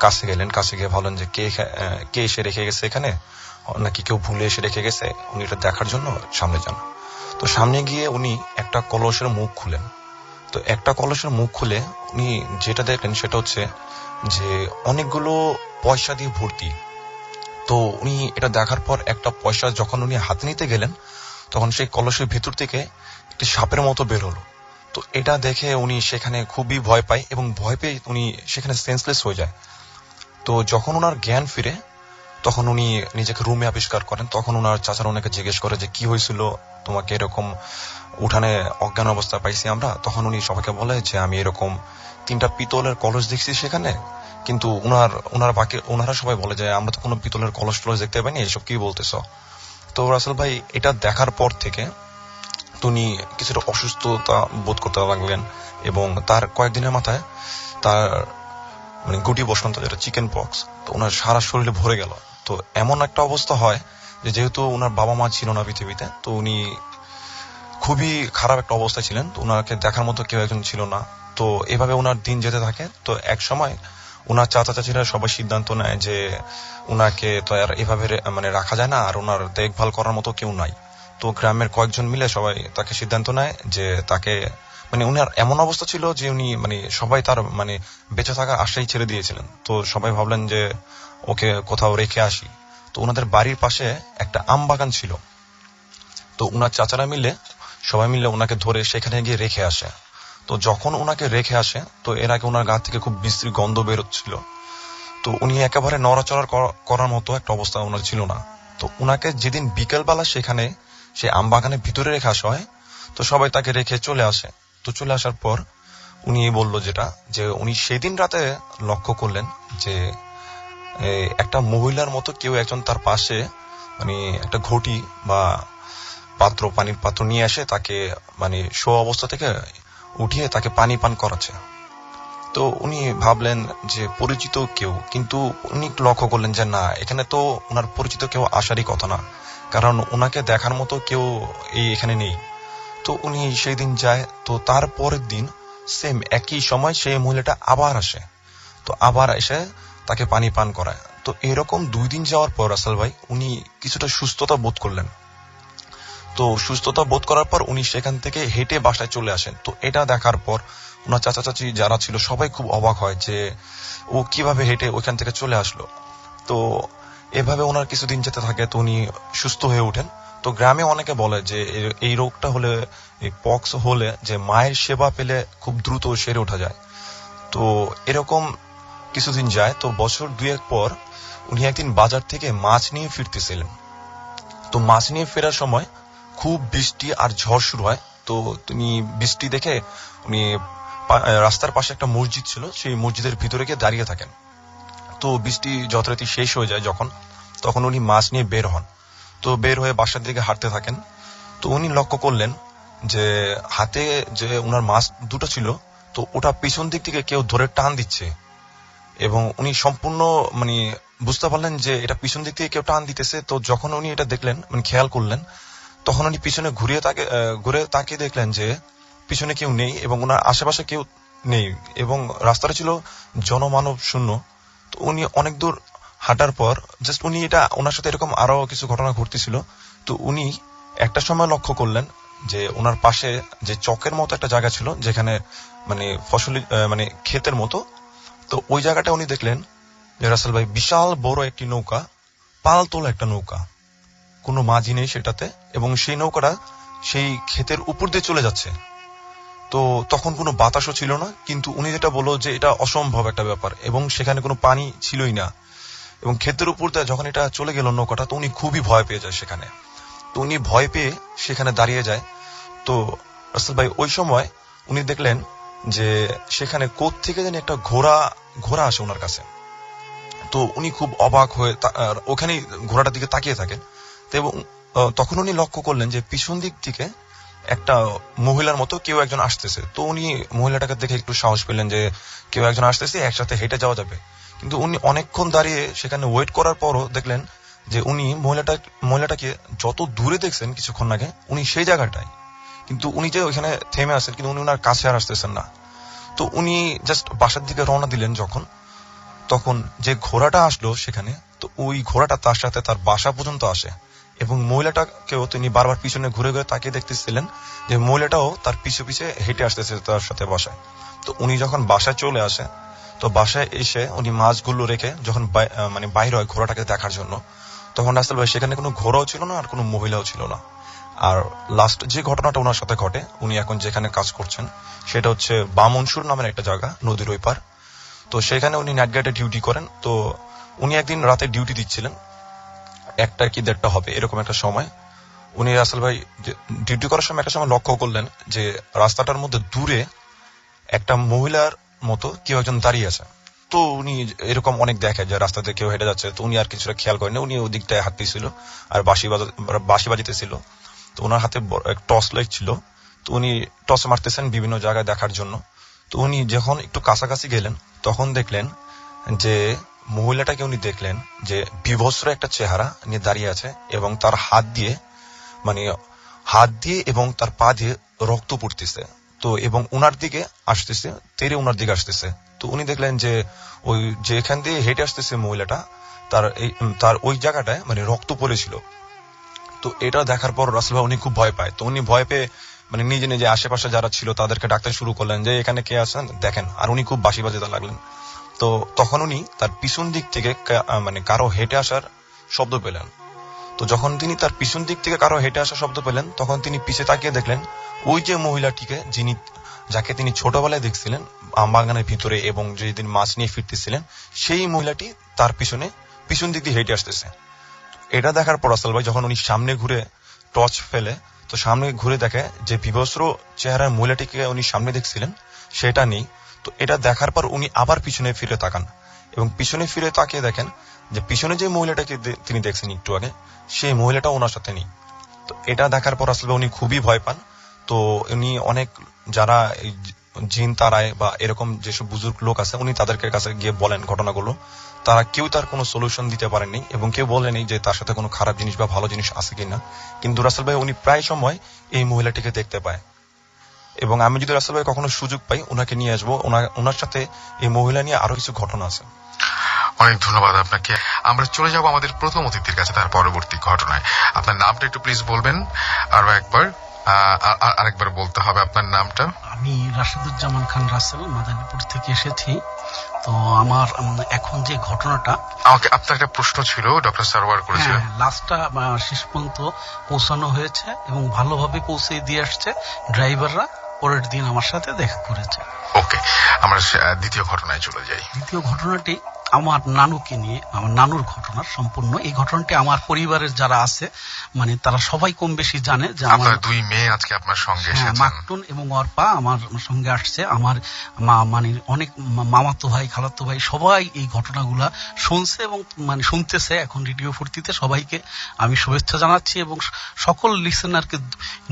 কাছে গেলেন, কাছে গিয়ে ভাবলেন যে কে এসে রেখে গেছে এখানে, নাকি কেউ ভুলে এসে রেখে গেছে। উনি এটা দেখার জন্য সামনে যান। তো সামনে গিয়ে উনি একটা কলসের মুখ খুলেন। তো একটা কলসের মুখ খুলে উনি যেটা দেখলেন সেটা হচ্ছে যে অনেকগুলো পয়সা দিয়ে ভর্তি। তো উনি এটা দেখার পর একটা পয়সা যখন উনি হাতে নিতে গেলেন, তখন সেই কলসের ভেতর থেকে একটি সাপের মতো বের হলো। তো এটা দেখে উনি সেখানে খুবই ভয় পায়, এবং ভয় পেয়ে উনি সেখানে সেন্সলেস হয়ে যায়। তো যখন ওনার জ্ঞান ফিরে, তখন উনি নিজেকে রুমে আবিষ্কার করেন। তখন ওনার চাচারা ওনাকে জিজ্ঞেস করে যে কি হয়েছিল, তোমাকে এরকম উঠানে অজ্ঞান অবস্থা পাইছি আমরা। তখন উনি সবাইকে বলে যে আমি এরকম 3টা পিতলের কলস দেখছি সেখানে, কিন্তু ওনারা সবাই বলে যে আমরা তো কোনো পিতলের কলস টলস দেখতে পাইনি, এসব কি বলতেছ। তো রাসেল ভাই, এটা দেখার পর থেকে উনি কিছুটা অসুস্থতা বোধ করতে লাগলেন, এবং তার কয়েকদিনের মাথায় তার মানে গুটি বসন্ত, যেটা চিকেন পক্স, তো ওনার সারা শরীরে ভরে গেল। তো এমন একটা অবস্থা হয় যে যেহেতু ওনার বাবা মা ছিল না পৃথিবীতে, তো উনি খুবই খারাপ একটা অবস্থায় ছিলেন। তো ওনাকে দেখার মতো কেউ একজন ছিল না। তো এভাবে ওনার দিন যেতে থাকে। তো এক সময় ওনার চাচা চাচিরা সবাই সিদ্ধান্ত নেয় যে ওনাকে তো আর এভাবে মানে রাখা যায় না, আর ওনার দেখভাল করার মতো কেউ নাই। তো গ্রামের কয়েকজন মিলে সবাই তাকে সিদ্ধান্ত নেয় যে তাকে মানে উনার এমন অবস্থা ছিল যে উনি মানে সবাই তার মানে বেঁচে থাকার আশাই ছেড়ে দিয়েছিলেন। তো সবাই ভাবলেন যে ওকে কোথাও রেখে আসি। তো ওনাদের বাড়ির পাশে একটা আম বাগান ছিল। তো উনার চাচারা মিলে সবাই মিলে ওনাকে ধরে সেখানে গিয়ে রেখে আসে। তো যখন ওনাকে রেখে আসে তো এর আগে ওনার গা থেকে খুব বিশ্রী গন্ধ বেরোচ্ছিল। তো উনি একেবারে নড়াচড়া করার মতো একটা অবস্থা ওনার ছিল না। তো উনাকে যেদিন বিকেলবেলা সেখানে সে আম বাগানের ভিতরে রেখে আসা হয়, তো সবাই তাকে রেখে চলে আসে। তো চলে আসার পর উনি বলল যেটা, যে উনি সেদিন রাতে লক্ষ্য করলেন যে একটা মহিলার মতো কেউ একজন তার পাশে মানে একটা ঘটি বা পানির পাত্র নিয়ে আসে তাকে মানে শো অবস্থা থেকে উঠিয়ে তাকে পানি পান করাচ্ছে। তো উনি ভাবলেন যে পরিচিত কেউ, কিন্তু উনি লক্ষ্য করলেন যে না, এখানে তো ওনার পরিচিত কেউ আসারই কথা না, কারণ ওনাকে দেখার মতো কেউ এখানে নেই। তো উনি সেই দিন যায়। তো তার পরের দিন সেম একই সময় সেই মহিলাটা আবার আসে। তো আবার এসে তাকে পানি পান করায়। তো এরকম 2 দিন যাওয়ার পর রাসেল ভাই উনি কিছুটা সুস্থতা বোধ করলেন। তো সুস্থতা বোধ করার পর উনি সেখান থেকে হেঁটে বাসায় চলে আসেন। তো এটা দেখার পর ওনার চাচা চাচি যারা ছিল সবাই খুব অবাক হয় যে ও কিভাবে হেঁটে ওইখান থেকে চলে আসলো। তো এভাবে ওনার কিছুদিন যেতে থাকে। তো উনি সুস্থ হয়ে ওঠেন। তো গ্রামে অনেকে বলে যে এই রোগটা হলে, এই পক্স হলে, যে মায়ের সেবা পেলে খুব দ্রুত সেরে ওঠা যায়। তো এরকম কিছুদিন যায়। তো বছর 2 পর উনি একদিন বাজার থেকে মাছ নিয়ে ফিরতেছিলেন। তো মাছ নিয়ে ফেরার সময় খুব বৃষ্টি আর ঝড় শুরু হয়। তো তিনি বৃষ্টি দেখে উনি রাস্তার পাশে একটা মসজিদ ছিল, সেই মসজিদের ভিতরে গিয়ে দাঁড়িয়ে থাকেন। তো বৃষ্টি যথারীতি শেষ হয়ে যায় যখন, তখন উনি মাছ নিয়ে বের হন। তো বের হয়ে বাসার দিকে হাঁটতে থাকেন। তো উনি লক্ষ্য করলেন যে হাতে যে উনার মাছ দুটো ছিল, তো ওটা পিছন দিক থেকে কেউ ধরে টান দিচ্ছে। এবং উনি সম্পূর্ণ মানে বুঝতে পারলেন যে এটা পিছন দিক থেকে কেউ টান দিতেছে। তো যখন উনি এটা দেখলেন, মানে খেয়াল করলেন, তখন উনি পিছনে ঘুরে তাকিয়ে দেখলেন যে পিছনে কেউ নেই এবং ওনার আশেপাশে কেউ নেই এবং রাস্তাটা ছিল জনমানব শূন্য। তো উনি অনেক দূর হাঁটার পর জাস্ট উনি এটা, ওনার সাথে এরকম আরো কিছু ঘটনা ঘটতেছিল। তো উনি একটা সময় লক্ষ্য করলেন যে ওনার পাশে যে চকের মতো একটা জায়গা ছিল, যেখানে মানে ফসলি মানে ক্ষেতের মতো। তো ওই জায়গাটা উনি দেখলেন যে রাসেল ভাই বিশাল বড় একটি নৌকা, পালতোলা একটা নৌকা, কোনো মাঝি নেই সেটাতে, এবং সেই নৌকাটা সেই ক্ষেতের উপর দিয়ে চলে যাচ্ছে। তো তখন কোনো বাতাসও ছিল না, কিন্তু উনি যেটা বললো যে এটা অসম্ভব একটা ব্যাপার, এবং সেখানে কোনো পানি ছিলই না। এবং ক্ষেতের উপর দিয়ে যখন এটা চলে গেল নৌকাটা, তো উনি খুবই ভয় পেয়ে যায় সেখানে। তো উনি ভয় পেয়ে সেখানে দাঁড়িয়ে যায়। তো রাসেল ভাই ওই সময় উনি দেখলেন যে সেখানে কোত্থেকে যেন একটা ঘোড়া আসে ওনার কাছে। তো উনি খুব অবাক হয়ে ওখানেই ঘোড়াটার দিকে তাকিয়ে থাকেন। তো এবং তখন উনি লক্ষ্য করলেন যে পিছন দিক থেকে একটা মহিলার মতো কেউ একজন আসতেছে। তো উনি মহিলাটাকে দেখে একটু সাহস পেলেন যে কেউ একজন আসতেছে, একসাথে হেঁটে যাওয়া যাবে। কিন্তু উনি অনেকক্ষণ দাঁড়িয়ে সেখানে ওয়েট করার পরও দেখলেন যে উনি মহিলাটাকে যত দূরে দেখছেন কিছুক্ষণ আগে, উনি সেই জায়গাটায়, কিন্তু উনি যে ওইখানে থেমে আসেন, কিন্তু উনি ওনার কাছে আর আসতেছেন না। তো উনি জাস্ট বাসার দিকে রওনা দিলেন যখন, তখন যে ঘোড়াটা আসলো সেখানে, তো ওই ঘোড়াটা তার সাথে তার বাসা পর্যন্ত আসে। এবং মহিলাটাকেও তিনি বারবার পিছনে ঘুরে ঘুরে তাকিয়ে দেখতেছিলেন যে মহিলাটাও তার পিছু পিছে হেঁটে আসতেছে তার সাথে বাসায়। তো উনি যখন বাসায় চলে আসে, তো বাসায় এসে উনি মাছগুলো রেখে যখন মানে বাইরে হয় ঘোড়াটাকে দেখার জন্য, তখন রাসেল ভাই সেখানে কোনো ঘোড়াও ছিল না আর কোনো মহিলাও ছিল না। আর লাস্ট যে ঘটনাটা ওনার সাথে ঘটে, উনি এখন যেখানে কাজ করছেন সেটা হচ্ছে বামনসুর নামের একটা জায়গা, নদীর ওই পার। তো সেখানে উনি নাইট গার্ডে ডিউটি করেন। তো উনি একদিন রাতে ডিউটি দিচ্ছিলেন, 1টা কি 1:30 হবে এরকম একটা সময়। উনি রাসেল ভাই ডিউটি করার সময় একটা সময় লক্ষ্য করলেন যে রাস্তাটার মধ্যে দূরে একটা মহিলার মতো কেউ একজন দাঁড়িয়ে আছে। তো উনি এরকম অনেক দেখে যে রাস্তাতে কেউ হেঁটে যাচ্ছে। তো উনি আর কিছুটা খেয়াল করেন, উনি ওই দিকটায় হাঁটতেছিল আর বাঁশি বাজিতেছিল। তো ওনার হাতে টর্চ লাইট ছিল। তো উনি টর্চ মারতেছেন বিভিন্ন জায়গায় দেখার জন্য। তো উনি যখন একটু কাছাকাছি গেলেন, তখন দেখলেন যে মহিলাটাকে উনি দেখলেন যে বিভৎস একটা চেহারা নিয়ে দাঁড়িয়ে আছে, এবং তার হাত দিয়ে এবং তার পা দিয়ে রক্ত পড়তেছে। তো এবং উনার দিকে আসতেছে, উনার দিকে আসতেছে। তো উনি দেখলেন যে ওই যেখান দিয়ে হেঁটে আসতেছে মহিলাটা, তার ওই জায়গাটায় মানে রক্ত পড়েছিল। তো এটা দেখার পর রাসেল ভাই উনি খুব ভয় পায়। তো উনি ভয় পেয়ে মানে নিজে নিজে আশেপাশে যারা ছিল তাদেরকে ডাকতে শুরু করলেন যে এখানে কে আছেন দেখেন, আর উনি খুব বাঁশি বাজাতে লাগলেন। তো তখন উনি তার পিছন দিক থেকে মানে কারো হেঁটে আসার শব্দ পেলেন। তো যখন তিনি তার পিছন দিক থেকে কারো হেঁটে আসার শব্দ পেলেন, তখন তিনি পিছে তাকিয়ে দেখলেন ওই যে মহিলাটিকে যাকে তিনি ছোটবেলায় দেখছিলেন আমবাগানের ভিতরে এবং যেদিন মাছ নিয়ে ফিরতেছিলেন, সেই মহিলাটি তার পিছন দিক দিয়ে হেঁটে আসতেছে। এটা দেখার পর রাসেল ভাই যখন উনি সামনে ঘুরে টর্চ ফেলে, তো সামনে ঘুরে দেখে যে বিবস্ত্র চেহারার মহিলাটিকে উনি সামনে দেখছিলেন সেটা নেই। তো এটা দেখার পর উনি আবার পিছনে ফিরে তাকান এবং পিছনে ফিরে তাকিয়ে দেখেন যে পিছনে যে মহিলাটাকে তিনি দেখছেন একটু আগে, সেই মহিলাটা ওনার সাথে নেই। তো এটা দেখার পর আসলে উনি খুবই ভয় পান। তো উনি অনেক যারা জিন তারায় বা এরকম যেসব বুজুর্গ লোক আছে উনি তাদেরকে কাছে গিয়ে বলেন ঘটনাগুলো, তারা কেউ তার কোনো সলিউশন দিতে পারেননি এবং কেউ বলেনি যে তার সাথে কোনো খারাপ জিনিস বা ভালো জিনিস আছে কিনা। কিন্তু রাসেল ভাই উনি প্রায় সময় এই মহিলাটিকে দেখতে পায় এবং আমি যদি রাসেল ভাই কখনো সুযোগ পাই ওনাকে নিয়ে আসবো, ওনার সাথে এই মহিলা নিয়ে আরো কিছু ঘটনা আছে। অনেক ধন্যবাদ আপনাকে। আমরা চলে যাব আমাদের প্রথম অতিথির কাছে, তার পরবর্তী ঘটনায়। আপনার নামটা একটু প্লিজ বলবেন আরো একবার, আরেকবার বলতে হবে আপনার নামটা। আমি রাশিদুজ্জামান খান রাসেল, মাদারীপুর থেকে এসেছি। তো আমার এখন যে ঘটনাটা, আমাকে আপনার একটা প্রশ্ন ছিল, ডক্টর সারওয়ার করেছিলেন। লাস্টটা শেষ পর্যন্ত পৌঁছানো হয়েছে এবং ভালোভাবে পৌঁছে দিয়ে আসছে ড্রাইভাররা। পরের দিন আমার সাথে দেখা করেছে। ওকে, আমরা দ্বিতীয় ঘটনায় চলে যাই। দ্বিতীয় ঘটনাটি আমার নানুকে নিয়ে, আমার নানুর ঘটনা সম্পূর্ণ। এই ঘটনাটি আমার পরিবারের যারা আছে মানে তারা সবাই কম বেশি জানে যে আমার দুই মেয়ে আজকে আপনার সঙ্গে এসেছেন। মাকটুন এবং অর্পা আমার সঙ্গে আসছে। আমার মানে অনেক মামাতো ভাই, খালাতো ভাই সবাই এই ঘটনাগুলা শুনছে এবং মানে শুনতেছে এখন রেডিও ফুর্তিতে। সবাইকে আমি শুভেচ্ছা জানাচ্ছি এবং সকল লিসেনারকে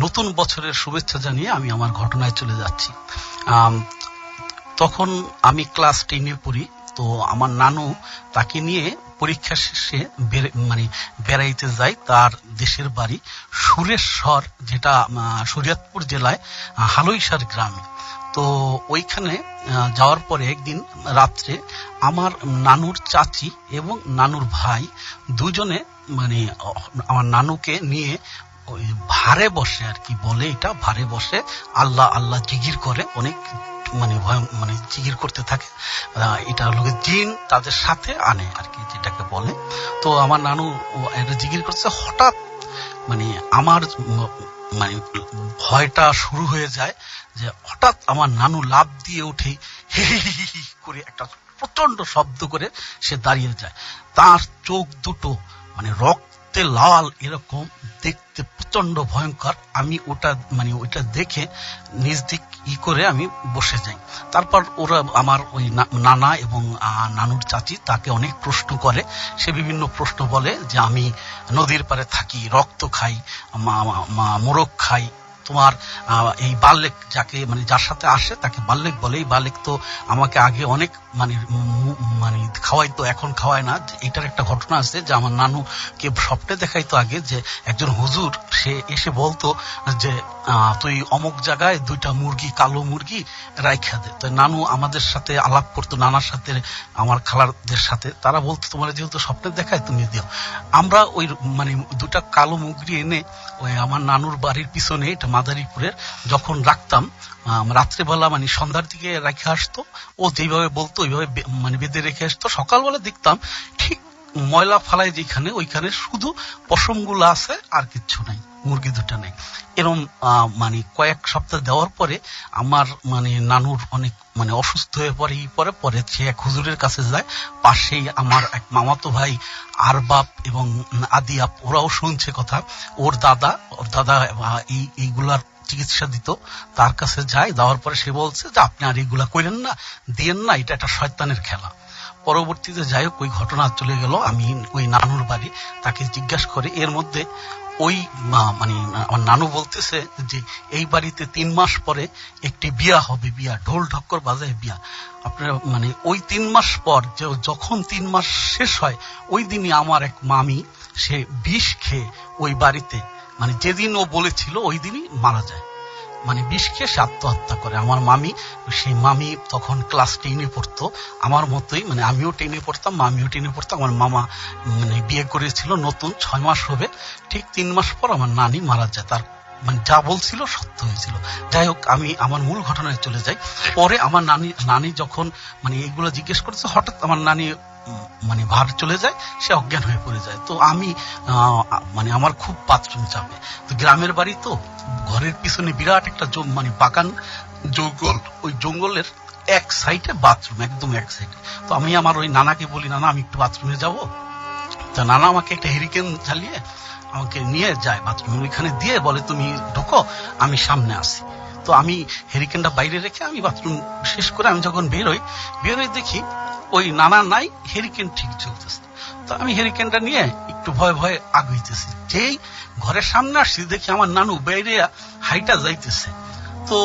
নতুন বছরের শুভেচ্ছা জানিয়ে আমি আমার ঘটনায় চলে যাচ্ছি। তখন আমি ক্লাস 10-এ পড়ি। তো আমার নানু তাকে নিয়ে পরীক্ষা শেষে মানে বেড়াইতে যায় তার দেশের বাড়ি সুরেশ্বর, যেটা শরীয়তপুর জেলায় হালুইসার গ্রামে। তো ওইখানে যাওয়ার পরে একদিন রাত্রে আমার নানুর চাচি এবং নানুর ভাই দুজনে মানে আমার নানুকে নিয়ে ওই ভারে বসে, আর কি বলে এটা, ভারে বসে আল্লাহ আল্লাহ জিকির করে, অনেক মানে মানে জিকির করতে থাকে। এটা হলো জিন তাদের সাথে আনে আর কি, যেটাকে বলে। তো আমার নানু এটা জিকির করছে, হঠাৎ মানে আমার মানে ভয়টা শুরু হয়ে যায় যে হঠাৎ আমার নানু লাফ দিয়ে উঠে হি হি হি হি করে একটা প্রচন্ড শব্দ করে সে দাঁড়িয়ে যায়। তার চোখ দুটো মানে রক্তে লাল, এরকম দেখতে প্রচন্ড ভয়ঙ্কর। আমি ওইটা দেখে নিজ দিক করে আমি বসে যাই। তারপর ওরা আমার ওই নানা এবং নানুর চাচি তাকে অনেক প্রশ্ন করে। সে বিভিন্ন প্রশ্ন বলে যে আমি নদীর পাড়ে থাকি, রক্ত খাই, মোরগ খাই। তোমার এই বাল্যক যাকে মানে যার সাথে আসে তাকে বাল্যক বলে। এই বাল্যক তো আমাকে আগে অনেক মানে খাওয়াইতো, এখন খাওয়ায় না। এটার একটা ঘটনা আছে যে আমার নানুকে স্বপ্নে দেখাইতো আগে যে একজন হুজুর সে এসে বলতো যে তুই অমুক জায়গায় 2টা মুরগি, কালো মুরগি রাইখা দে। তো নানু আমাদের সাথে আলাপ করতো, নানার সাথে আমার খালারদের সাথে। তারা বলতো তোমার যেহেতু স্বপ্নে দেখায় তুমি দিও। আমরা ওই মানে 2টা কালো মুরগি এনে ওই আমার নানুর বাড়ির পিছনে, এটা মাদারীপুরের, যখন রাখতাম রাত্রেবেলা মানে সন্ধ্যার দিকে রেখে আসতো। ও যেইভাবে বলতো ওইভাবে মানে বেঁধে রেখে আসতো। সকালবেলা দেখতাম ঠিক ময়লা ফালায় যেখানে, ওইখানে শুধু পশমগুলো আছে, আর কিচ্ছু নাই, মুরগি 2টা নেই। এরকম মানে কয়েক সপ্তাহ দেওয়ার পরে আমার মানে নানুর অনেক মানে অসুস্থ হয়ে পরে পরে সে এক হুজুরের কাছে যায়। পাশেই আমার এক মামাতো ভাই আরবাব এবং আদিয়াপ, ওরাও শুনছে কথা। ওর দাদা এইগুলার চিকিৎসা দিত, তার কাছে যায়। দেওয়ার পরে সে বলছে যে আপনি আর এইগুলা করেন না, দিয়েন না, এটা একটা শয়তানের খেলা। পরবর্তীতে যাই হোক ওই ঘটনা চলে গেল। আমি ওই নানুর বাড়ি, তাকে জিজ্ঞাসা করে এর মধ্যে ওই মানে আমার নানু বলতেছে যে এই বাড়িতে 3 মাস পরে একটি বিয়া হবে, বিয়া ঢোল ঢক্কর বাজায় বিয়া। আপনার মানে ওই 3 মাস পর যখন 3 মাস শেষ হয় ওই দিনই আমার এক মামি সে বিষ খেয়ে ওই বাড়িতে মানে যেদিন ও বলেছিল ওই দিনই মারা যায়। মানে বিষ খেয়ে সে আত্মহত্যা করে। আমার মামি, সেই মামি তখন ক্লাস 10-এ পড়তো আমার মতোই, মানে আমিও 10-এ পড়তাম, মামিও 10-এ পড়তাম। আমার মামা মানে বিয়ে করেছিল নতুন, 6 মাস হবে, ঠিক 3 মাস পর আমার নানি মারা যায়। তার মানে যা বলছিল সত্য হয়েছিল। যাই হোক, আমি আমার মূল ঘটনায় চলে যাই। পরে আমার নানি যখন মানে এইগুলো জিজ্ঞেস করেছে, হঠাৎ আমার নানি মানে ভার চলে যায়, সে অজ্ঞান হয়ে পড়ে যায়। তো আমি মানে আমার খুব বাথরুম চাপে। তো গ্রামের বাড়ি, তো ঘরের পিছনে বিরাট একটা মানে বাগান, জঙ্গল, ওই জঙ্গলের এক সাইডে বাথরুম, একদম এক সাইডে। তো আমি আমার ওই নানাকে বলি, নানা আমি একটু বাথরুমে যাব। তো নানা আমাকে একটা হেরিকেন জ্বালিয়ে আমাকে নিয়ে যায় বাথরুমে, ওইখানে দিয়ে বলে তুমি ঢুকো, আমি সামনে আসি। তো আমি হেরিকেনটা বাইরে রেখে আমি বাথরুম শেষ করে আমি যখন বেরোই দেখি ওই নানা নাই, হেরিকেন ঠিক চলতেছে। তো আমি হেরিকেনটা নিয়ে একটু ভয়ে ভয়ে আগাইতেছি। যেই ঘরের সামনে আসছি দেখি আমার নানু বাইরে হাইটা যাইতেছে। তো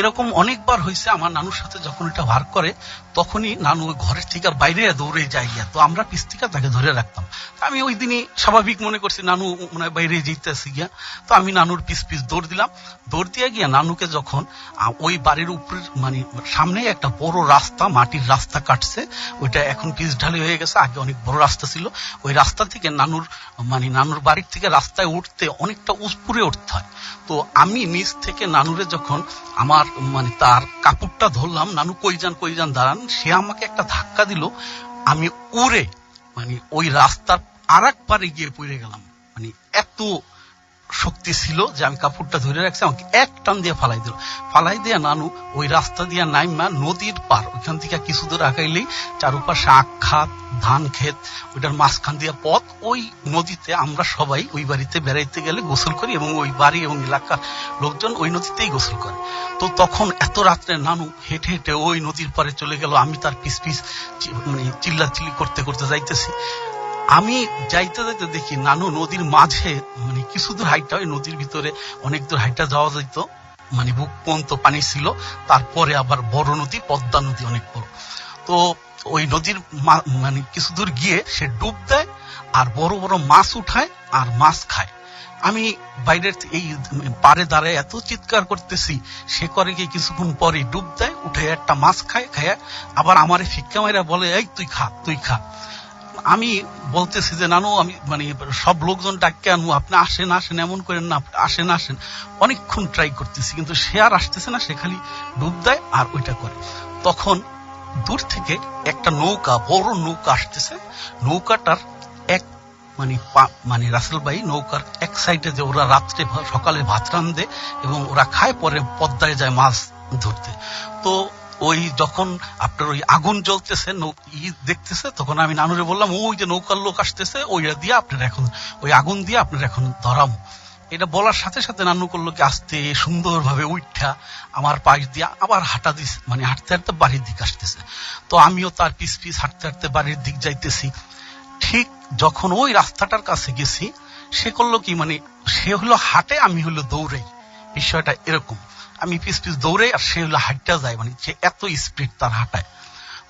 এরকম অনেকবার হয়েছে আমার নানুর সাথে, যখন এটা ভার করে তখনই নানু ওই ঘরের থেকে বাইরে দৌড়ে যায় গিয়া। তো আমরা পিছ থেকে তাকে ধরে রাখতাম। আমি ওই দিনই স্বাভাবিক মনে করছি নানু মনে হয় বাইরে যেতেছি গিয়া। তো আমি নানুর পিছ দৌড় দিলাম। দৌড় দিয়ে গিয়া নানুকে যখন ওই বাড়ির উপরের মানে সামনে একটা বড় রাস্তা, মাটির রাস্তা কাটছে, ওইটা এখন পিচ ঢালি হয়ে গেছে, আগে অনেক বড় রাস্তা ছিল। ওই রাস্তা থেকে নানুর বাড়ির থেকে রাস্তায় উঠতে অনেকটা উপরে উঠতে হয়। তো আমি নিচ থেকে নানুরে যখন আমার মানে তার কাপড়টা ধরলাম, নানু কই যান দাঁড়ান, সে আমাকে একটা ধাক্কা দিল। আমি উড়ে মানে ওই রাস্তার আর এক পারে গিয়ে পড়ে গেলাম। মানে এত শক্তি ছিল যে আমি কাপড়টা ধরে রাখছি, আমাকে এক টান দিয়ে ফালাই দিয়ে নানু ওই রাস্তা দিয়ে নাইমা নদীর পার, ওইখান থেকে কিছু দূর আগাইলেই চারপাশে আখ খাত, ধান ক্ষেত, ওইটার মাঝখান দিয়ে পথ। ওই নদীতে আমরা সবাই ওই বাড়িতে বেড়াইতে গেলে গোসল করি, এবং ওই বাড়ি এবং এলাকার লোকজন ওই নদীতেই গোসল করে। তো তখন এত রাত্রে নানু হেঁটে হেঁটে ওই নদীর পারে চলে গেল, আমি তার পিছ মানে চিল্লাচিল্লি করতে করতে যাইতেছি। আমি যাইতে যাইতে দেখি নানু নদীর মাঝে মানে কিছু দূর হাইটা, ওই নদীর ভিতরে অনেক দূর হাইটা যাওয়া যেত, মানে বুক পর্যন্ত পানি ছিল। তারপরে আবার বড় নদী, পদ্মা নদী অনেক বড়। তো ওই নদীর মানে কিছু দূর গিয়ে সে ডুব দেয় আর বড় বড় মাছ উঠায় আর মাছ খায়। আমি বাইরের এই পারে দাঁড়ায় এত চিৎকার করতেছি, সে করে গিয়ে কিছুক্ষণ পরে ডুব দেয়, উঠে একটা মাছ খায়, আবার আমারে ফিক্কা মাইরা বলে, এই তুই খা। আমি বলতেছি যে নানু আমি মানে সব লোকজন ডাককে আনু, আপনি আসেন এমন করেন না, আসেন। অনেকক্ষণ ট্রাই করতেছি, কিন্তু সে আর আসতেছে না, সে খালি ডুব দেয় আর ওইটা করে। তখন দূর থেকে একটা নৌকা, বড় নৌকা আসতেছে। নৌকাটার এক মানে রাসেল ভাই, নৌকার এক সাইডে যে ওরা রাত্রে সকালে ভাত রান্ধে এবং ওরা খায়, পরে পদ্মায় যায় মাছ ধরতে। তো ওই যখন আপনার ওই আগুন জ্বলতেছে, দেখতেছে, তখন আমি নানুরে বললাম, ওই যে নৌকার লোক আসতেছে, ওইটা দিয়ে আপনার এখন ওই আগুন দিয়ে আপনার এখন ধরামো। এটা বলার সাথে সাথে নানু করলো কি আস্তে সুন্দরভাবে উঠা আমার পাশ দিয়ে আবার হাঁটতে হাঁটতে বাড়ির দিক আসতেছে। তো আমিও তার পিছ হাঁটতে হাঁটতে বাড়ির দিক যাইতেছি। ঠিক যখন ওই রাস্তাটার কাছে গেছি, সে করলো কি মানে সে হলো হাঁটে, আমি হলো দৌড়াই। বিষয়টা এরকম, আমি পিছ দৌড়ে আর সে হলো হাঁটতে যায়, মানে সে এত স্পিড তার হাঁটায়।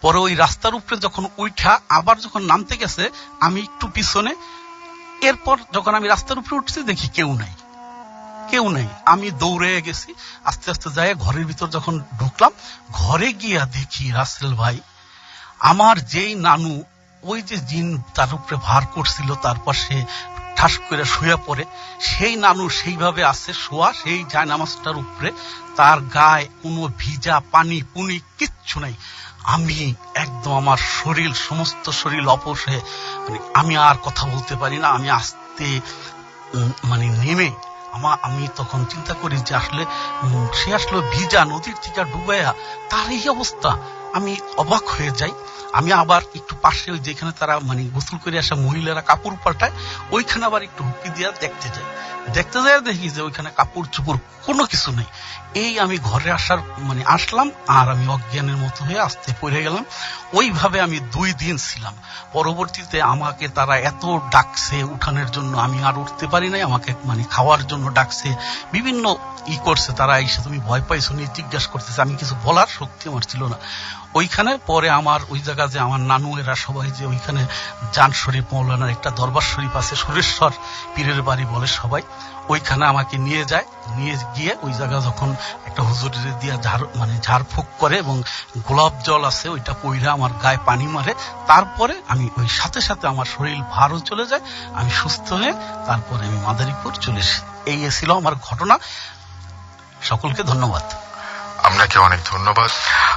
পরে ওই রাস্তার উপরে যখন উঠা আবার যখন নামতে গেছে, আমি একটু পিছনে। এরপর যখন আমি রাস্তার উপরে উঠছি দেখি কেউ নাই। আমি দৌড়ে গেছি, আস্তে আস্তে যাই ঘরের ভিতর যখন ঢুকলাম, ঘরে গিয়া দেখি রাসেল ভাই, আমার যেই নানু ওই যে জিন তার উপরে ভার করছিল, তারপর সে ঠাস করে শুয়ে পড়ে, সেই নানু সেইভাবে আছে শোয়া, সেই জায়নামাজটার উপরে, তার গায়ে কোনো ভিজা পানি পুনি কিচ্ছু নাই। আমি একদম আমার সমস্ত শরীর অপস হয়ে মানে আমি আর কথা বলতে পারি না। আমি আস্তে মানে নেমে আমি তখন চিন্তা করি যে আসলে সে আসলে ভিজা নদীর থেকে ডুবাইয়া তার এই অবস্থা। আমি অবাক হয়ে যাই। আমি আবার একটু পাশে ওই যেখানে তারা মানে গোসল করে আসা মহিলারা কাপড় পাল্টায়, ওইখানে আবার একটু হুকি দিয়া দেখতে যাই দেখি যে ওইখানে কাপড় চোপড় কোনো কিছু নেই। এই আমি ঘরে আসলাম আর আমি অজ্ঞানের মতো হয়ে আস্তে পড়ে গেলাম। ওইভাবে আমি 2 দিন ছিলাম। পরবর্তীতে আমাকে তারা এত ডাকছে উঠানের জন্য, আমি আর উঠতে পারি নাই। আমাকে মানে খাওয়ার জন্য ডাকছে, বিভিন্ন করছে তারা, এসে তুমি ভয় পাইছো নিয়ে জিজ্ঞাসা করতেছে। আমি কিছু বলার শক্তি আমার ছিল না। ওইখানে পরে আমার ওই জায়গা যে আমার নানু এরা সবাই যে ওইখানে জান শরীফ মৌলানার একটা দরবার শরীফ আছে, সুরেশ্বর পীরের বাড়ি বলে সবাই, ওইখানে আমাকে নিয়ে গিয়ে ওই জায়গা যখন একটা হুজুরের দিয়ে ঝাড়ফুঁক করে এবং গোলাপ জল আছে ওইটা পইরা আমার গায়ে পানি মারে, তারপরে আমি ওই সাথে সাথে আমার শরীর ভারও চলে যায়, আমি সুস্থ হয়ে তারপরে আমি মাদারীপুর চলে এসেছি। এই ছিল আমার ঘটনা। সকলকে ধন্যবাদ। আপনাকে অনেক ধন্যবাদ।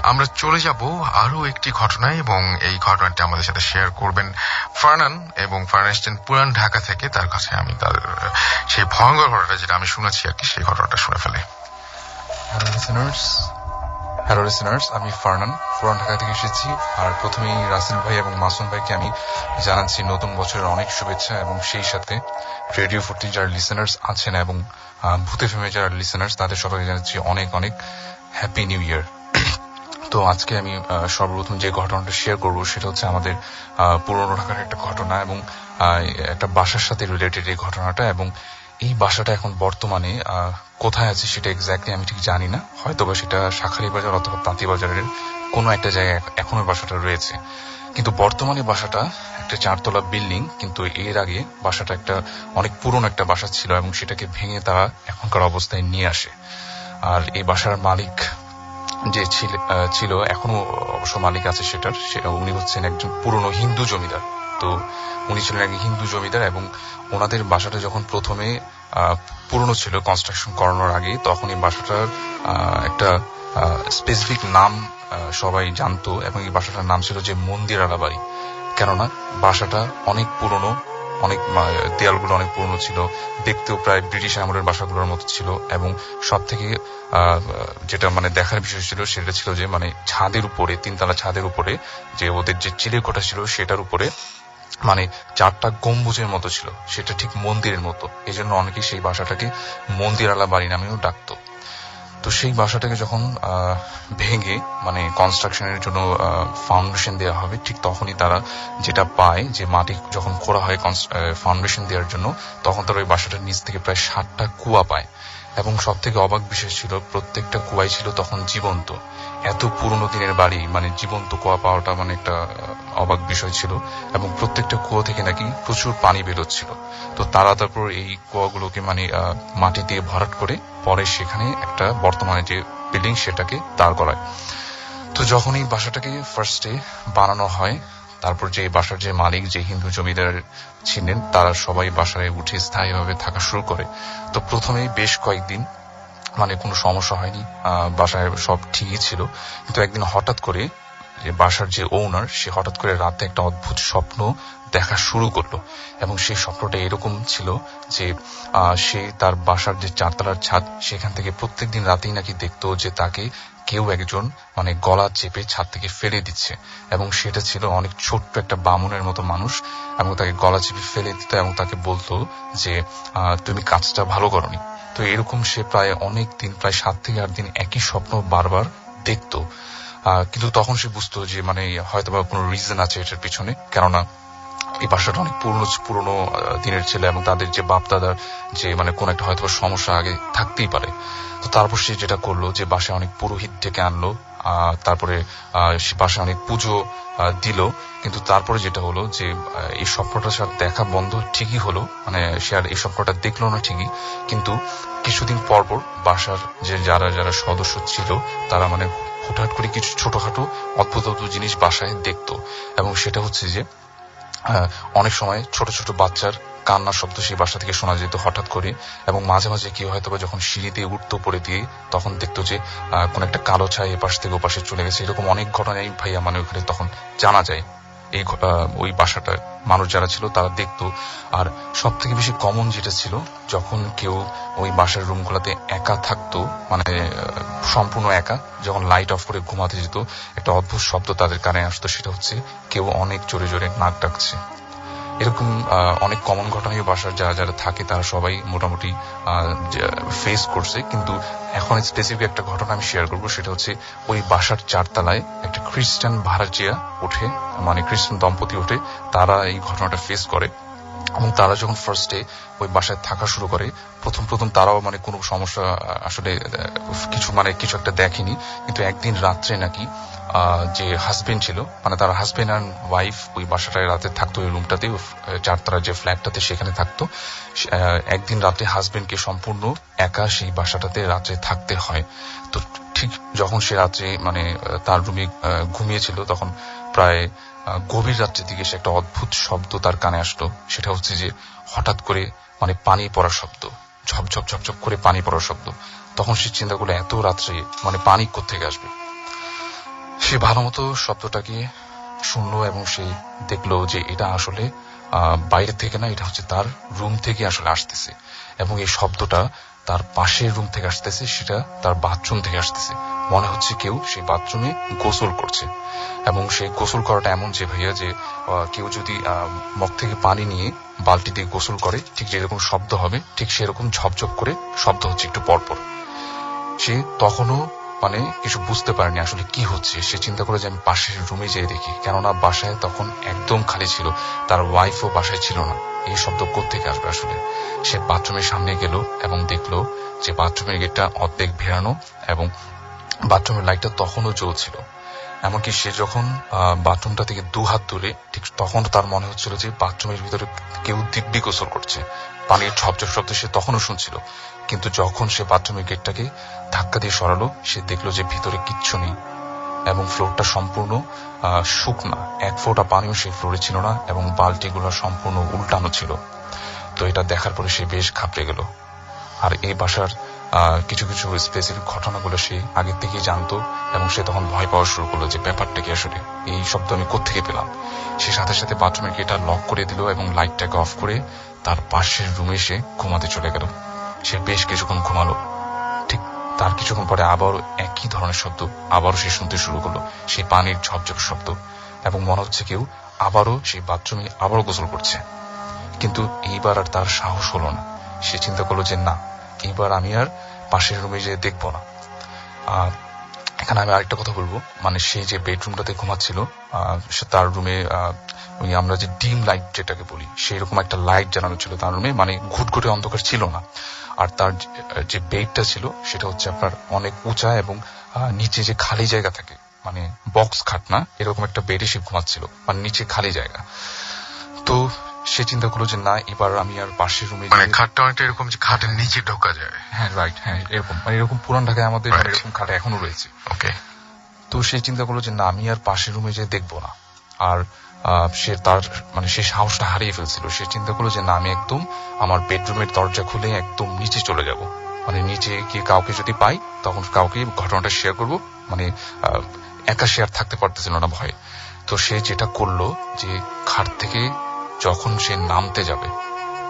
আমরা চলে যাব আরো একটি ঘটনায়, এবং এই ঘটনাটি আমাদের সাথে শেয়ার করবেন ফারনান, এবং ফারনান এসছেন পুরান ঢাকা থেকে। তার কাছে আমি তার সেই ভয়ঙ্কর ঘটনাটা যেটা আমি শুনেছি আর কি, সেই ঘটনাটা শুনে ফেলি। হ্যালো লিসেনার্স, আমি ফারনান পুরান ঢাকা থেকে এসেছি। আর প্রথমেই রাসেল ভাই এবং মাসুম ভাইকে আমি জানাচ্ছি নতুন বছরের অনেক শুভেচ্ছা, এবং সেই সাথে রেডিও 14 যারা লিসেনার্স আছেন এবং ভূতে ফেমে যারা লিসেনার্স, তাদের সবাইকে জানাচ্ছি অনেক অনেক হ্যাপি নিউ ইয়ার। তো আজকে আমি সর্বপ্রথম যে ঘটনাটা শেয়ার করব সেটা হচ্ছে আমাদের পুরনো ঢাকার একটা ঘটনা, এবং একটা বাসার সাথে রিলেটেড এই ঘটনাটা। এবং এই বাসাটা এখন বর্তমানে কোথায় আছে সেটা এক্স্যাক্টলি আমি ঠিক জানি না, হয়তোবা সেটা শাখারি বাজার অথবা তাঁতি বাজারের কোনো একটা জায়গায় এখনো বাসাটা রয়েছে। কিন্তু বর্তমানে বাসাটা একটা 4 তলা বিল্ডিং, কিন্তু এর আগে বাসাটা একটা অনেক পুরনো একটা বাসা ছিল, এবং সেটাকে ভেঙে তারা এখনকার অবস্থায় নিয়ে আসে। আর এই বাসার মালিক যে ছিল এখনো অবশ্য মালিক আছে সেটার, উনি হচ্ছেন একজন পুরনো হিন্দু জমিদার। তো উনি ছিলেন একজন হিন্দু জমিদার, এবং ওনাদের বাসাটা যখন প্রথমে পুরনো ছিল কনস্ট্রাকশন করানোর আগে, তখন এই বাসাটার একটা স্পেসিফিক নাম সবাই জানতো, এবং এই বাসাটার নাম ছিল যে মন্দির আলা বাড়ি। কেননা বাসাটা অনেক পুরনো, অনেক দেয়ালগুলো অনেক পুরনো ছিল, দেখতেও প্রায় ব্রিটিশ আমলের বাসাগুলোর মতো ছিল। এবং সব থেকে যেটা মানে দেখার বিষয় ছিল সেটা ছিল যে মানে ছাদের উপরে, 3 তলা ছাদের উপরে যে ওদের যে চিলের কোঠা ছিল সেটার উপরে মানে 4টা গম্বুজের মতো ছিল, সেটা ঠিক মন্দিরের মতো। এই জন্য অনেকেই সেই বাসাটাকে মন্দির আলা বাড়ি নামেও ডাকতো। তো সেই বাসাটাকে যখন ভেঙে মানে কনস্ট্রাকশনের জন্য ফাউন্ডেশন দেওয়া হবে, ঠিক তখনই তারা যেটা পায় যে মাটি যখন খোঁড়া হয় ফাউন্ডেশন দেওয়ার জন্য, তখন তারা ওই বাসাটার নিচ থেকে প্রায় 60টা কুয়া পায়। এবং সব থেকে অবাক বিষয় ছিল প্রত্যেকটা কুয়াই ছিল তখন জীবন্ত। এত পুরনো দিনের বাড়ি, মানে জীবন্ত কুয়া পাওয়াটা মানে একটা অবাক বিষয় ছিল। এবং প্রত্যেকটা কুয়া থেকে নাকি প্রচুর পানি বেরোচ্ছিল। তো তারা তারপর এই কুয়াগুলোকে মানে মাটি দিয়ে ভরাট করে পরে সেখানে একটা বর্তমানে যে বিল্ডিং সেটাকে দাঁড় করায়। তো যখন এই বাসাটাকে ফার্স্টে বানানো হয়, তারপর যে বাসার যে মালিক, যে হিন্দু জমিদার ছিলেন, তারা সবাই বাসায় উঠে স্থায়ীভাবে থাকা শুরু করে। তো প্রথমে বেশ কয়েকদিন মানে কোনো সমস্যা হয়নি, বাসায় সব ঠিকই ছিল। কিন্তু একদিন হঠাৎ করে যে বাসার যে ওনার, সে হঠাৎ করে রাতে একটা অদ্ভুত স্বপ্ন দেখা শুরু করলো। এবং সেই স্বপ্নটা এরকম ছিল যে সে তার বাসার যে 4 তলার ছাদ, সেখান থেকে প্রত্যেকদিন রাতেই নাকি দেখতো যে তাকে কেউ একজন মানে গলা চেপে ছাদ থেকে ফেলে দিচ্ছে। এবং সেটা ছিল অনেক ছোট্ট একটা বামুনের মতো মানুষ, এবং তাকে গলা চেপে ফেলে দিত এবং তাকে বলতো যে তুমি কাজটা ভালো করনি। তো এরকম সে প্রায় অনেক দিন, প্রায় 7 থেকে 8 দিন একই স্বপ্ন বারবার দেখতো। কিন্তু তখন সে বুঝতো যে মানে হয়তোবা কোনো রিজন আছে এটার পিছনে, কেননা এই বাসাটা অনেক পুরনো দিনের ছিল, এবং তাদের যে বাপ দাদার যে মানে কোন একটা হয়তো সমস্যা আগে থাকতেই পারে। তো তারপর সে যেটা করলো যে বাসায় অনেক পুরোহিত ডেকে আনলো, তারপরে সে বাসায় অনেক পুজো দিল। কিন্তু তারপরে যেটা হলো যে এই স্বপ্নটা সে দেখা বন্ধ ঠিকই হলো, মানে সে আর এই স্বপ্নটা দেখলো না ঠিকই, কিন্তু কিছুদিন পর পর বাসার যে যারা যারা সদস্য ছিল তারা মানে হুটহাট করে কিছু ছোটখাটো অদ্ভুত অদ্ভুত জিনিস বাসায় দেখতো। এবং সেটা হচ্ছে যে অনেক সময় ছোট ছোট বাচ্চার কান্নার শব্দ সেই বাসা থেকে শোনা যেত হঠাৎ করে। এবং মাঝে মাঝে কেউ হয়তো বা যখন সিঁড়িতে উঠতো পড়ে দিয়ে, তখন দেখতো যে কোন একটা কালো ছায়া এপাশ থেকে ওপাশে চলে গেছে। এরকম অনেক ঘটনাই ভাইয়া মানে ওখানে তখন জানা যায়। এই ওই বাসাটা মানুষ যারা ছিল তারা দেখতো। আর সব থেকে বেশি কমন যেটা ছিল, যখন কেউ ওই বাসার রুমগুলোতে একা থাকতো, মানে সম্পূর্ণ একা, যখন লাইট অফ করে ঘুমাতে যেত, একটা অদ্ভুত শব্দ তাদের কানে আসতো, সেটা হচ্ছে কেউ অনেক জোরে জোরে নাক ডাকছে। এরকম অনেক কমন ঘটনাই বাসার যারা যারা থাকে তারা সবাই মোটামুটি ফেস করছে। কিন্তু এখন স্পেসিফিক একটা ঘটনা আমি শেয়ার করবো, সেটা হচ্ছে ওই বাসার 4 তলায় একটা খ্রিস্টান ভাড়াটিয়া ওঠে, মানে খ্রিস্টান দম্পতি ওঠে, তারা এই ঘটনাটা ফেস করে। এবং তারা যখন ফার্স্টে ওই বাসায় থাকা শুরু করে, প্রথম তারাও মানে কোনো সমস্যা আসলে কিছু একটা দেখেনি। কিন্তু একদিন রাত্রে নাকি যে হাজবেন্ড ছিল, মানে তারা হাজবেন্ড অ্যান্ড ওয়াইফ ওই বাসাটায় রাতে থাকতো, ওই রুমটাতে 4 তলার যে ফ্ল্যাটটাতে সেখানে থাকতো। একদিন রাতে হাজবেন্ডকে সম্পূর্ণ একা সেই বাসাটাতে রাত্রে থাকতে হয়। তো ঠিক যখন সে রাত্রে মানে তার রুমে ঘুমিয়েছিল, তখন প্রায় গভীর রাত্রের দিকে সে একটা অদ্ভুত শব্দ তার কানে আসলো। সেটা হচ্ছে যে হঠাৎ করে মানে পানি পড়ার শব্দ, ঝপঝপ ঝপঝপ করে পানি পড়ার শব্দ। তখন সে চিন্তা করলো এত রাত্রে মানে পানি কোত্থেকে আসবে। সে ভালো মতো শব্দটাকে শুনলো এবং সে দেখলো যে এটা আসলে বাইরে থেকে না, এটা হচ্ছে তার রুম থেকে আসলে আসতেছে এবং এই শব্দটা তার পাশের রুম থেকে আসতেছে, সেটা তার বাথরুম থেকে আসতেছে। মনে হচ্ছে কেউ সেই বাথরুমে গোসল করছে এবং সেই গোসল করাটা এমন যে ভাইয়া যে কেউ যদি মগ থেকে পানি নিয়ে বালতি দিয়ে গোসল করে ঠিক যেরকম শব্দ হবে, ঠিক সেরকম ঝপঝপ করে শব্দ হচ্ছে একটু পরপর। সে তখনও মানে কিছু বুঝতে পারেনি আসলে কি হচ্ছে। সে চিন্তা করে যে আমি পাশের রুমে যেয়ে দেখি, কেননা বাসায় তখন একদম খালি ছিল, তার ওয়াইফও বাসায় ছিল না। এই শব্দ কোত্থেকে আসবে আসলে। সে বাথরুমের সামনে গেল এবং দেখলো যে বাথরুমের গেটটা অর্ধেক ভেড়ানো এবং বাথরুমের লাইটটা তখনও জ্বলছিল। এমনকি সে যখন বাথরুমটা থেকে 2 হাত দূরে, ঠিক তখন তার মনে হচ্ছিল যে বাথরুমের ভিতরে কেউ দিব্যি গোসল করছে। পানির ঝপঝপ শব্দ সে তখনও শুনছিল, কিন্তু যখন সে বাথরুমের গেটটাকে ধাক্কা দিয়ে সরালো, সে দেখলো যে ভিতরে কিচ্ছু নেই এবং ফ্লোরটা সম্পূর্ণ শুকনা। 1 ফোঁটা পানিও সেই ফ্লোরে ছিল না এবং বালতিগুলো সম্পূর্ণ উল্টানো ছিল। তো এটা দেখার পরে সে বেশ ঘাবড়ে গেল। আর এই বাসার কিছু কিছু স্পেসিফিক ঘটনাগুলো সে আগে থেকেই জানতো এবং সে তখন ভয় পাওয়া শুরু করলো যে ব্যাপারটা কি আসলে, এই শব্দ আমি কোত্থেকে পেলাম। সে সাথে সাথে বাথরুমের গেটটা লক করে দিল এবং লাইটটাকে অফ করে তার পাশের রুমে সে ঘুমাতে চলে গেল। সে বেশ কিছুক্ষণ ঘুমালো। ঠিক তার কিছুক্ষণ পরে আবারও একই ধরনের শব্দ আবারও সে শুনতে শুরু করলো, সেই পানির ঝপঝপ শব্দ, এবং মনে হচ্ছে কেউ আবারও সেই বাথরুমে আবারও গোসল করছে। কিন্তু এইবার আর তার সাহস হলো না। সে চিন্তা করলো যে না, এইবার আমি আর পাশের রুমে যেয়ে দেখবো না। এখানে আমি আরেকটা কথা বলবো, মানে সে যে বেডরুমটাতে ঘুমাচ্ছিল তার রুমে আমরা যে ডিম লাইট যেটাকে বলি, সেই রকম একটা লাইট জ্বালানো ছিল তার রুমে, মানে ঘুটঘুটে অন্ধকার ছিল না। আর তার যে বেডটা ছিল সেটা হচ্ছে আপনার অনেক উঁচা এবং নিচে যে খালি জায়গা থাকে, মানে বক্স খাট না, এরকম একটা বেডে সে ঘুমাচ্ছিল, মানে নিচে খালি জায়গা। তো সে চিন্তা করলো যে না, এবার আমি আর পাশের রুমে মানে খাটটা অনেকটা এরকম যে খাটের নিচে ঢোকা যায়। হ্যাঁ রাইট, হ্যাঁ এরকম, মানে এরকম পুরান ঢাকায় আমাদের এরকম খাট এখনো রয়েছে। ওকে। তো সে চিন্তা করলো যে না, আমি আর পাশের রুমে যেয়ে দেখবো না। আর সে তার মানে সে সাহসটা হারিয়ে ফেলছিল। সে চিন্তা করলো যে না, আমি একদম আমার বেডরুমের দরজা খুলে একদম নিচে চলে যাব, মানে নিচে গিয়ে কাউকে যদি পাই তখন কাউকে ঘটনাটা শেয়ার করব, মানে একা শেয়ার থাকতে পারতেছিল না ভয়ে। তো সে যেটা করলো যে খাট থেকে যখন সে নামতে যাবে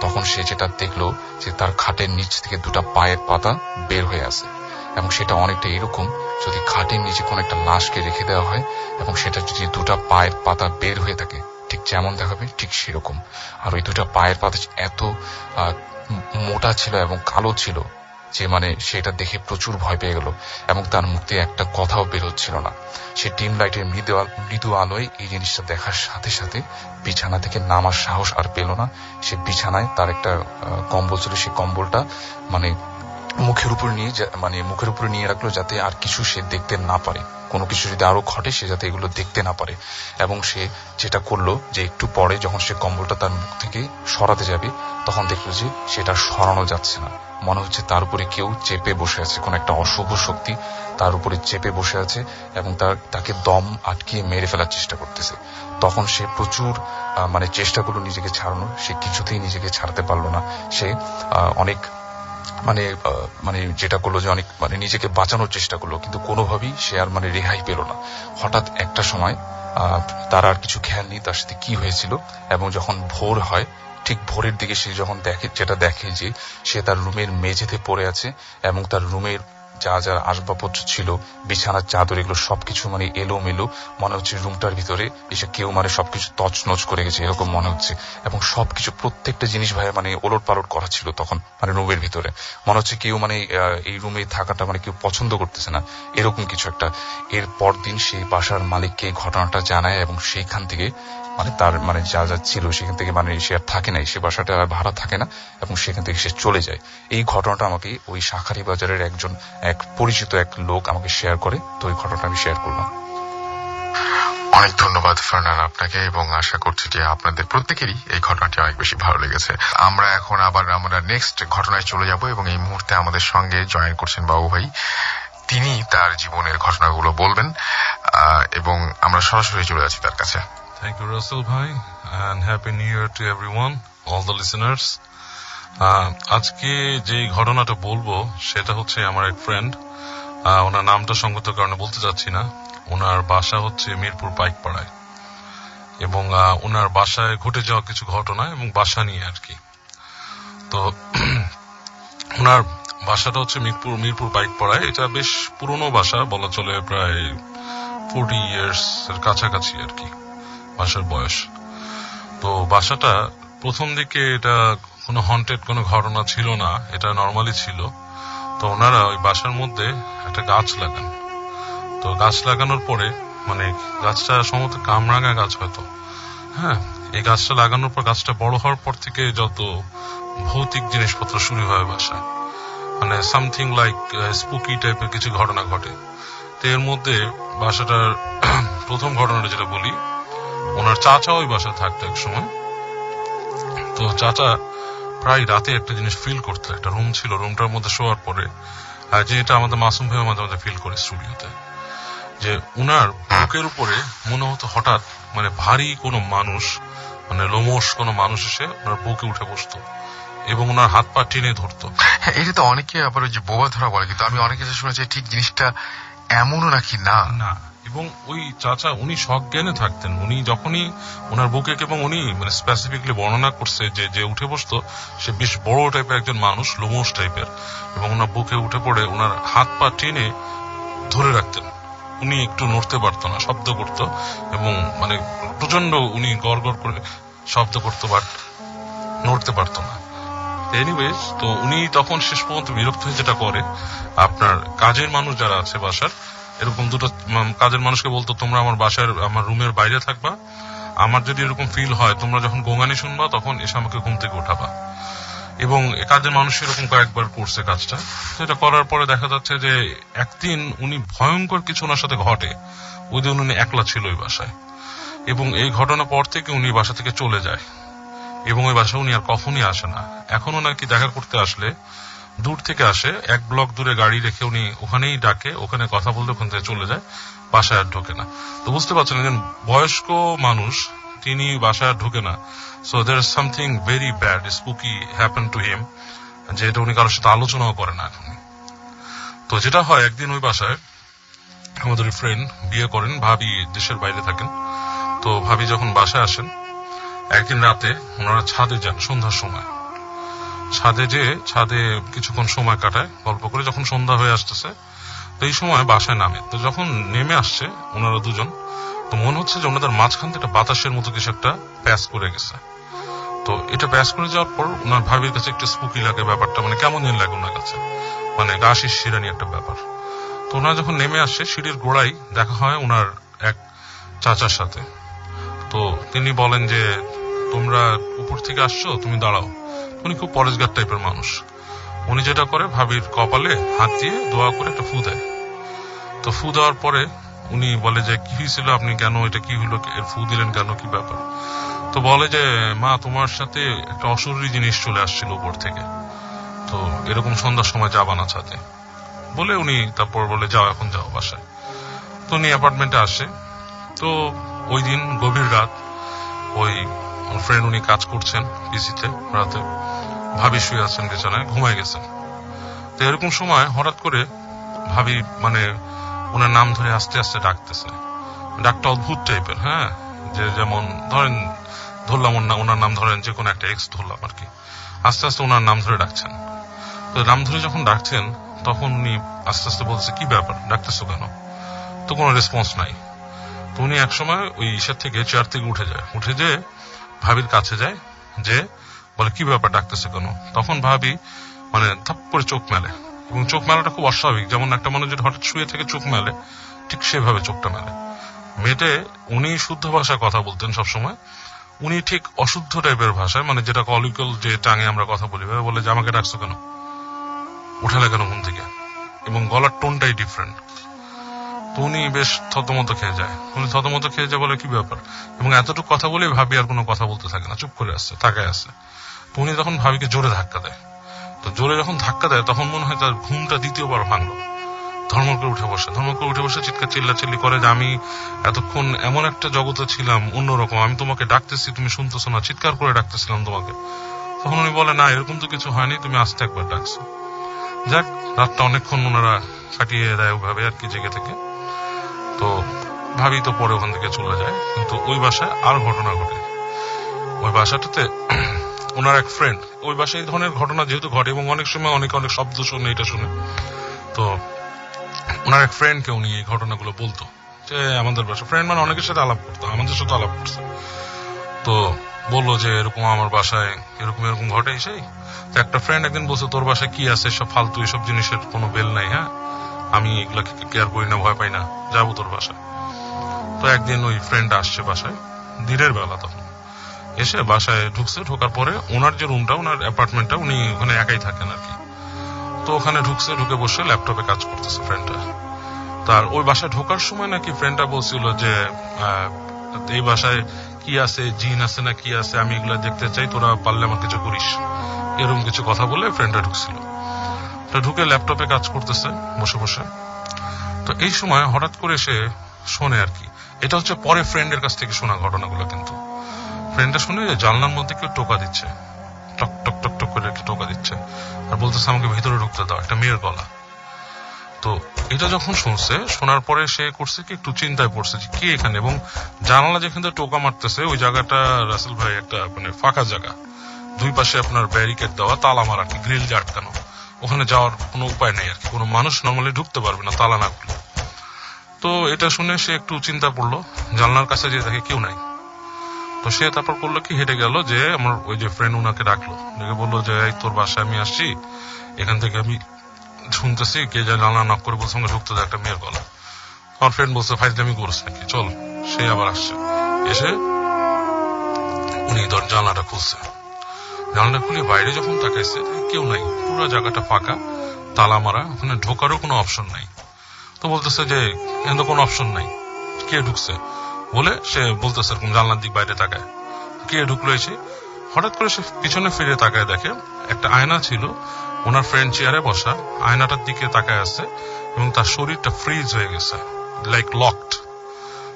তখন সে যেটা দেখলো যে তার খাটের নিচ থেকে 2টা পায়ের পাতা বের হয়ে আসে এবং সেটা অনেকটা এরকম যদি খাটের নিচে কোনো একটা লাশকে রেখে দেওয়া হয় এবং সেটা যদি 2টা পায়ের পাতা বের হয়ে থাকে ঠিক যেমন দেখাবে ঠিক সেরকম। আর ওই 2টা পায়ের পাতা এত মোটা ছিল এবং কালো ছিল যে মানে সেটা দেখে প্রচুর ভয় পেয়ে গেল এবং তার মুখ দিয়ে একটা কথাও বের হচ্ছিল না। সে ডিম লাইটের মৃদু আলোয় এই জিনিসটা দেখার সাথে সাথে বিছানা থেকে নামার সাহস আর পেল না। সে বিছানায় তার একটা কম্বল ছিল, সেই কম্বলটা মানে মুখের উপরে নিয়ে রাখলো যাতে আর কিছু সে দেখতে না পারে, কোনো কিছু যদি আরো ঘটে সে যাতে এগুলো দেখতে না পারে। এবং সে যেটা করলো যে একটু পরে যখন সে কম্বলটা তার মুখ থেকে সরাতে যাবে তখন দেখলো যে সেটা সরানো যাচ্ছে না। মনে হচ্ছে তার উপরে কেউ চেপে বসে আছে, কোন একটা অশুভ শক্তি তার উপরে চেপে বসে আছে এবং তাকে দম আটকিয়ে মেরে ফেলার চেষ্টা করতেছে। তখন সে প্রচুর মানে চেষ্টা করলো নিজেকে ছাড়ানোর, সে কিছুতেই নিজেকে ছাড়তে পারলো না। সে অনেক মানে যেটা করলো যে অনেক মানে নিজেকে বাঁচানোর চেষ্টা করলো, কিন্তু কোনোভাবেই সে আর মানে রেহাই পেল না। হঠাৎ একটা সময় তার আর কিছু খেয়াল নেই তার সাথে কি হয়েছিল, এবং যখন ভোর হয় ঠিক ভোরের দিকে সে যখন দেখে যে সে তার রুমের মেঝেতে পড়ে আছে এবং তার রুমের যা যা আসবাবপত্র ছিল, বিছানার চাদর, এগুলো সবকিছু মানে এলোমেলো, মনে হচ্ছে রুমটার ভিতরে এসে কেউ মানে সবকিছু তছনছ করে গেছে এরকম মনে হচ্ছে। এবং সবকিছু প্রত্যেকটা জিনিস ভাই মানে ওলট পালট করা ছিল তখন, মানে রুমের ভিতরে মনে হচ্ছে কেউ মানে এই রুমে থাকাটা মানে কেউ পছন্দ করতেছে না, এরকম কিছু একটা। এর পরদিন সেই বাসার মালিককে এই ঘটনাটা জানায় এবং সেইখান থেকে মানে তার মানে যা যা ছিল সেখান থেকে মানে সে আর থাকে নাই, সে বাসাটা আর ভাড়া থাকে না এবং সেখান থেকে সে চলে যায়। এই ঘটনাটা আমাকে ওই শাঁখারী বাজারের এক পরিচিত এক লোক আমাকে শেয়ার করে, তো ওই ঘটনাটা আমি শেয়ার করলাম। অনেক ধন্যবাদ ফারনান আপনাকে, এবং আশা করছি যে আপনাদের প্রত্যেকেরই এই ঘটনাটি অনেক বেশি ভালো লেগেছে। আমরা এখন আবার নেক্সট ঘটনায় চলে যাব এবং এই মুহূর্তে আমাদের সঙ্গে জয়েন করছেন বাবু ভাই। তিনি তার জীবনের ঘটনাগুলো বলবেন এবং আমরা সরাসরি চলে যাচ্ছি তার কাছে। Thank you, Russell Bhai, and Happy New Year to everyone, all the listeners. আজকে যে ঘটনাটা বলবো সেটা হচ্ছে আমার এক ফ্রেন্ড, ওনার নামটা সঙ্গত কারণে বলতে চাচ্ছি না। ওনার বাসা হচ্ছে মিরপুর পাইকপাড়ায়, এবং ওনার বাসায় ঘটে যাওয়া কিছু ঘটনা এবং বাসা নিয়ে আর কি। তো ওনার বাসাটা হচ্ছে মিরপুর পাইকপাড়ায়। এটা বেশ পুরনো বাসা বলা চলে, প্রায় 40 ইয়ার্স এর কাছাকাছি আর কি বাসার বয়স। তো বাসাটা প্রথম দিকে এটা কোনো হন্টেড কোনো ঘটনা ছিল না, এটা নর্মালি ছিল। তো ওনারা ওই বাসার মধ্যে একটা গাছ লাগান। তো গাছ লাগানোর পরে মানে গাছটা সম্ভবত কামরাঙা গাছ হয়তো, হ্যাঁ, এই গাছটা লাগানোর পর গাছটা বড় হওয়ার পর থেকে যত ভৌতিক জিনিসপত্র শুরু হয় বাসায়, মানে সামথিং লাইক স্পুকি টাইপের কিছু ঘটনা ঘটে। তো এর মধ্যে বাসাটার প্রথম ঘটনাটা যেটা বলি, ওনার চাচা ওই বাসায় থাকতো এক সময়। তো চাচা প্রায় রাতে একটা জিনিস ফিল করতো, একটা রুম ছিল, রুমটার মধ্যে শোয়ার পরে, আর যেটা আমাদের মাসুম ভাই মাঝে মাঝে ফিল করে স্টুডিওতে, যে উনার বুকের উপরে মনে হতো হঠাৎ মানে ভারী কোনো মানুষ, মানে লোমশ কোনো মানুষ এসে ওনার বুকে উঠে বসতো এবং ওনার হাত পা টেনে ধরতো। হ্যাঁ, এটা তো অনেকে আবার ওই যে বোবা ধরা বলে, কিন্তু আমি অনেক কিছু শুনেছি ঠিক জিনিসটা এমনও নাকি না। না, এবং ওই চাচা উনি সজ্ঞানে থাকতেন। উনি যখনই ওনার বুকে, এবং উনি মানে স্পেসিফিকলি বর্ণনা করছে যে যে উঠে বসতো সে বেশ বড় টাইপের একজন মানুষ, লোমশ টাইপের, এবং ওনার বুকে উঠে পড়ে ওনার হাত পা টেনে ধরে রাখতেন। উনি একটু নড়তে পারতো না, শব্দ করতো, এবং মানে প্রচন্ড উনি গড় গড় করে শব্দ করতো, বাট নড়তে পারতো না। এনিওয়েজ, তো উনি তখন শেষ পর্যন্ত বিরক্ত হয়ে যেটা করে, আপনার কাজের মানুষ যারা আছে বাসার, এরকম দুটো কাজের মানুষকে বলতো, তোমরা আমার বাসার আমার রুমের বাইরে থাকবা, আমার যদি এরকম ফিল হয় তোমরা যখন গোঙানি শুনবা তখন এসে আমাকে ঘুম থেকে উঠাবা। এবং কাজের মানুষ এরকম কয়েকবার করছে কাজটা। সেটা করার পরে দেখা যাচ্ছে যে একদিন উনি ভয়ঙ্কর কিছু ওনার সাথে ঘটে। ওই দিন উনি একলা ছিল ওই বাসায়, এবং এই ঘটনা পর থেকে উনি বাসা থেকে চলে যায়, এবং ওই বাসায় উনি আর কখনই আসে না। এখন ওনাকে দেখা করতে আসলে দূর থেকে আসে, 1 ব্লক দূরে গাড়ি রেখে উনি ওখানেই ডাকে, ওখানে কথা বলতে ওখান থেকে চলে যায়, বাসায় আর ঢোকে না। তো বুঝতে পারছেন, একজন বয়স্ক মানুষ, তিনি বাসায় আর ঢোকে না। So there is something very bad spooky happen to him, যেটা উনি কারোর সাথে আলোচনাও করে না এখন। তো যেটা হয়, একদিন ওই বাসায় আমাদের ফ্রেন্ড বিয়ে করেন, ভাবি দেশের বাইরে থাকেন। তো ভাবি যখন বাসায় আসেন, একদিন রাতে ওনারা ছাদে যান সন্ধ্যার সময়। ছাদে কিছুক্ষণ সময় কাটায় গল্প করে, যখন সন্ধ্যা হয়ে আসতেছে তো এই সময় বাসায় নামে। তো যখন নেমে আসছে ওনারা দুজন, তো মনে হচ্ছে যে ওনাদের মাঝখান থেকে একটা বাতাসের মতো কিছু একটা প্যাস করে গেছে। তো এটা প্যাস করে যাওয়ার পর ওনার ভাবির কাছে একটু স্পুকি লাগে ব্যাপারটা, মানে কেমন যেন লাগে ওনার কাছে, মানে গা শিরশিরানি একটা ব্যাপার। তো ওনারা যখন নেমে আসে, সিঁড়ির গোড়ায় দেখা হয় ওনার এক চাচার সাথে। তো তিনি বলেন যে, তোমরা উপর থেকে আসছো, তুমি দাঁড়াও। উনি খুব পরেশগার টাইপের মানুষ। উনি যেটা করে, ভাবির কপালে হাত দিয়ে দোয়া করে একটা ফু দেয়। তো ফু দেওয়ার পরে উনি বলে যে, কি হয়েছিল, আপনি কেন, এটা কি হলো, এর ফু দিলেন কেন, কি ব্যাপার? তো বলে যে, মা, তোমার সাথে একটা অশরীরী জিনিস চলে আসছিল উপর থেকে, তো এরকম সন্ধ্যার সময় যাবা না ছাদে বলে উনি তারপর বলে, যাও, এখন যাও বাসায়। তো উনি অ্যাপার্টমেন্টে আসে। তো ওই দিন গভীর রাত, ওই ফ্রেন্ড উনি কাজ করছেন পিসিতে রাতে, ভাবি শুয়ে আছেন বিছানায়, ঘুমায় গেছেন। তো এরকম সময় হঠাৎ করে ভাবি মানে ওনার নাম ধরে আস্তে আস্তে ডাকতেছে। ডাকটা অদ্ভুত টাইপের, হ্যাঁ, যে যেমন ধরেন ধরলাম ওনার নাম, ধরেন যে কোনো একটা এক্স ধরলাম আর কি, আস্তে আস্তে ওনার নাম ধরে ডাকছেন। তো নাম ধরে যখন ডাকছেন তখন উনি আস্তে আস্তে বলছে, কি ব্যাপার, ডাকতেছো কেন? তো কোনো রেসপন্স নাই। তো উনি একসময় ওই ইসের থেকে, চেয়ার থেকে উঠে যে ভাবির কাছে যায়, যে বলে, কি ব্যাপার, ডাকতেছে কেন? তখন ভাবি মানে থাপ করে চোখ মেলে, এবং চোখ মেলাটা খুব অস্বাভাবিক, যেমন একটা মানুষ যদি হঠাৎ শুয়ে থেকে চোখ মেলে, ঠিক সেভাবে চোখটা মেলে। মেয়েটে, উনি শুদ্ধ ভাষায় কথা বলতেন সবসময়, উনি ঠিক অশুদ্ধ টাইপের ভাষায়, মানে যেটা কলিকল যে টাঙে আমরা কথা বলি, বলে যে, আমাকে ডাকছো কেন, উঠালে কেন ঘুম থেকে, এবং গলার টোনটাই ডিফারেন্ট। তো উনি বেশ থতমত খেয়ে যায়। বলে, কি ব্যাপার? এবং এতটুকু কথা বলে ভাবি আর কোনো কথা বলতে থাকে না, চুপ করে আসছে, তাকায় আছে। তো উনি তখন ভাবিকে জোরে ধাক্কা দেয়। তো জোরে যখন ধাক্কা দেয় তখন মনে হয় তার ঘুমটা দ্বিতীয়বার ভাঙলো। ধর্মর করে উঠে বসে চিৎকার চিল্লাচিল্লি করে যে, আমি এতক্ষণ এমন একটা জগতে ছিলাম অন্যরকম, আমি তোমাকে ডাকতেছি, তুমি শুনতেছো না, চিৎকার করে ডাকতেছিলাম তোমাকে। তখন উনি বলে, না এরকম তো কিছু হয়নি, তুমি আস্তে একবার ডাকছো। যাক, রাতটা অনেকক্ষণ ওনারা কাটিয়ে দেয় ওইভাবে আর কি, জেগে থেকে। তো ভাবি তো পরে ওখান থেকে চলে যায়, কিন্তু ওই বাসায় আর ঘটনা ঘটে। ওই বাসাটাতে ওনার এক ফ্রেন্ড, ওই বাসায় এই ধরনের ঘটনা যেহেতু ঘটে এবং অনেক সময় অনেক অনেক শব্দ শুনে, এটা শুনে, তো ওনার এক ফ্রেন্ডকে উনি এই ঘটনাগুলো বলতো যে আমাদের বাসা, ফ্রেন্ড মানে অনেকের সাথে আলাপ করতো, আমাদের সাথে আলাপ করছে। তো বললো যে এরকম আমার বাসায় এরকম এরকম ঘটে। সেই তো একটা ফ্রেন্ড একদিন বলছে, তোর বাসায় কি আছে, সব ফালতু এসব জিনিসের কোনো বেল নাই, হ্যাঁ আমি এগুলা কেয়ার করি না, ভয় পাই না, যাবো তোর বাসায়। তো একদিন ওই ফ্রেন্ড আসছে বাসায় দিনের বেলা, তখন এসে বাসায় ঢুকছে। ঢোকার পরে ওনার যে রুমটা, ওনার অ্যাপার্টমেন্টটা, উনি ওখানে একাই থাকেন আর কি। তো ওখানে ঢুকছে, ঢুকে বসে ল্যাপটপে কাজ করতেছে ফ্রেন্ডটা। তার ওই বাসায় ঢোকার সময় নাকি ফ্রেন্ডটা বলছিল যে এই বাসায় কি আছে, জিন আছে না কি আছে, আমি এগুলা দেখতে চাই, তোরা পারলে আমার কিছু করিস, এরকম কিছু কথা বলে ফ্রেন্ডটা ঢুকছিল। তো ঢুকে ল্যাপটপে কাজ করতেছে বসে বসে। তো এই সময় হঠাৎ করে সে শোনে আর কি, এটা হচ্ছে পরে ফ্রেন্ডের কাছ থেকে শোনা ঘটনাগুলো, কিন্তু ফ্রেন্ডটা শুনে যে জানলার মধ্যে কেউ টোকা দিচ্ছে, টক টক টক টক করে টোকা দিচ্ছে, আর বলতেছে আমাকে ভিতরে ঢুকতে দাও, একটা মেয়ের গলা। তো এটা যখন শুনছে, শোনার পরে সে করছে কি, একটু চিন্তায় পড়ছে যে কি এখানে, এবং জানালা যেখান থেকে টোকা মারতেছে ওই জায়গাটা রাসেল ভাই একটা মানে ফাঁকা জায়গা, দুই পাশে আপনার ব্যারিকেড দেওয়া, তালা মারা আর কি, গ্রিল দিয়ে আটকানো, ওখানে যাওয়ার কোনো উপায় নেই আর কি, কোনো মানুষ নর্মালি ঢুকতে পারবে না তালা না খুলে। তো এটা শুনে সে একটু চিন্তা পড়লো, জানলার কাছে যে দেখে কেউ নাই। তো সে তারপর করলো কি, হেঁটে গেল, যে আমার ওই যে ফ্রেন্ড ওনাকে ডাকলো, ডেকে বললো যে এই তোর বাসায় আমি আসছি, এখান থেকে আমি শুনতেছি কে যে জানলা নক করে বলছে আমাকে ঢুকতে দেয়, একটা মেয়ের গলা। আমার ফ্রেন্ড বলছে ফাইজলামি করছ নাকি, চল। সে আবার আসছে, এসে উনি জানলাটা খুলছে। জানলাটা খুলে বাইরে যখন তাকাইছে, কেউ নাই, পুরো জায়গাটা ফাঁকা, তালা মারা, ওখানে ঢোকারও কোনো অপশন নাই। তো বলতেছে যে এখানে কোনো অপশন নাই, কে ঢুকছে বলে সে বলতেছে এরকম জানলার দিক বাইরে তাকায়, কে ঢুকলো এসে। হঠাৎ করে সে পিছনে ফিরে তাকায়, দেখে একটা আয়না ছিল, ওনার ফ্রেন্ড চেয়ারে বসা, আয়নাটার দিকে তাকায় আছে, এবং তার শরীরটা ফ্রিজ হয়ে গেছে, লাইক লকড।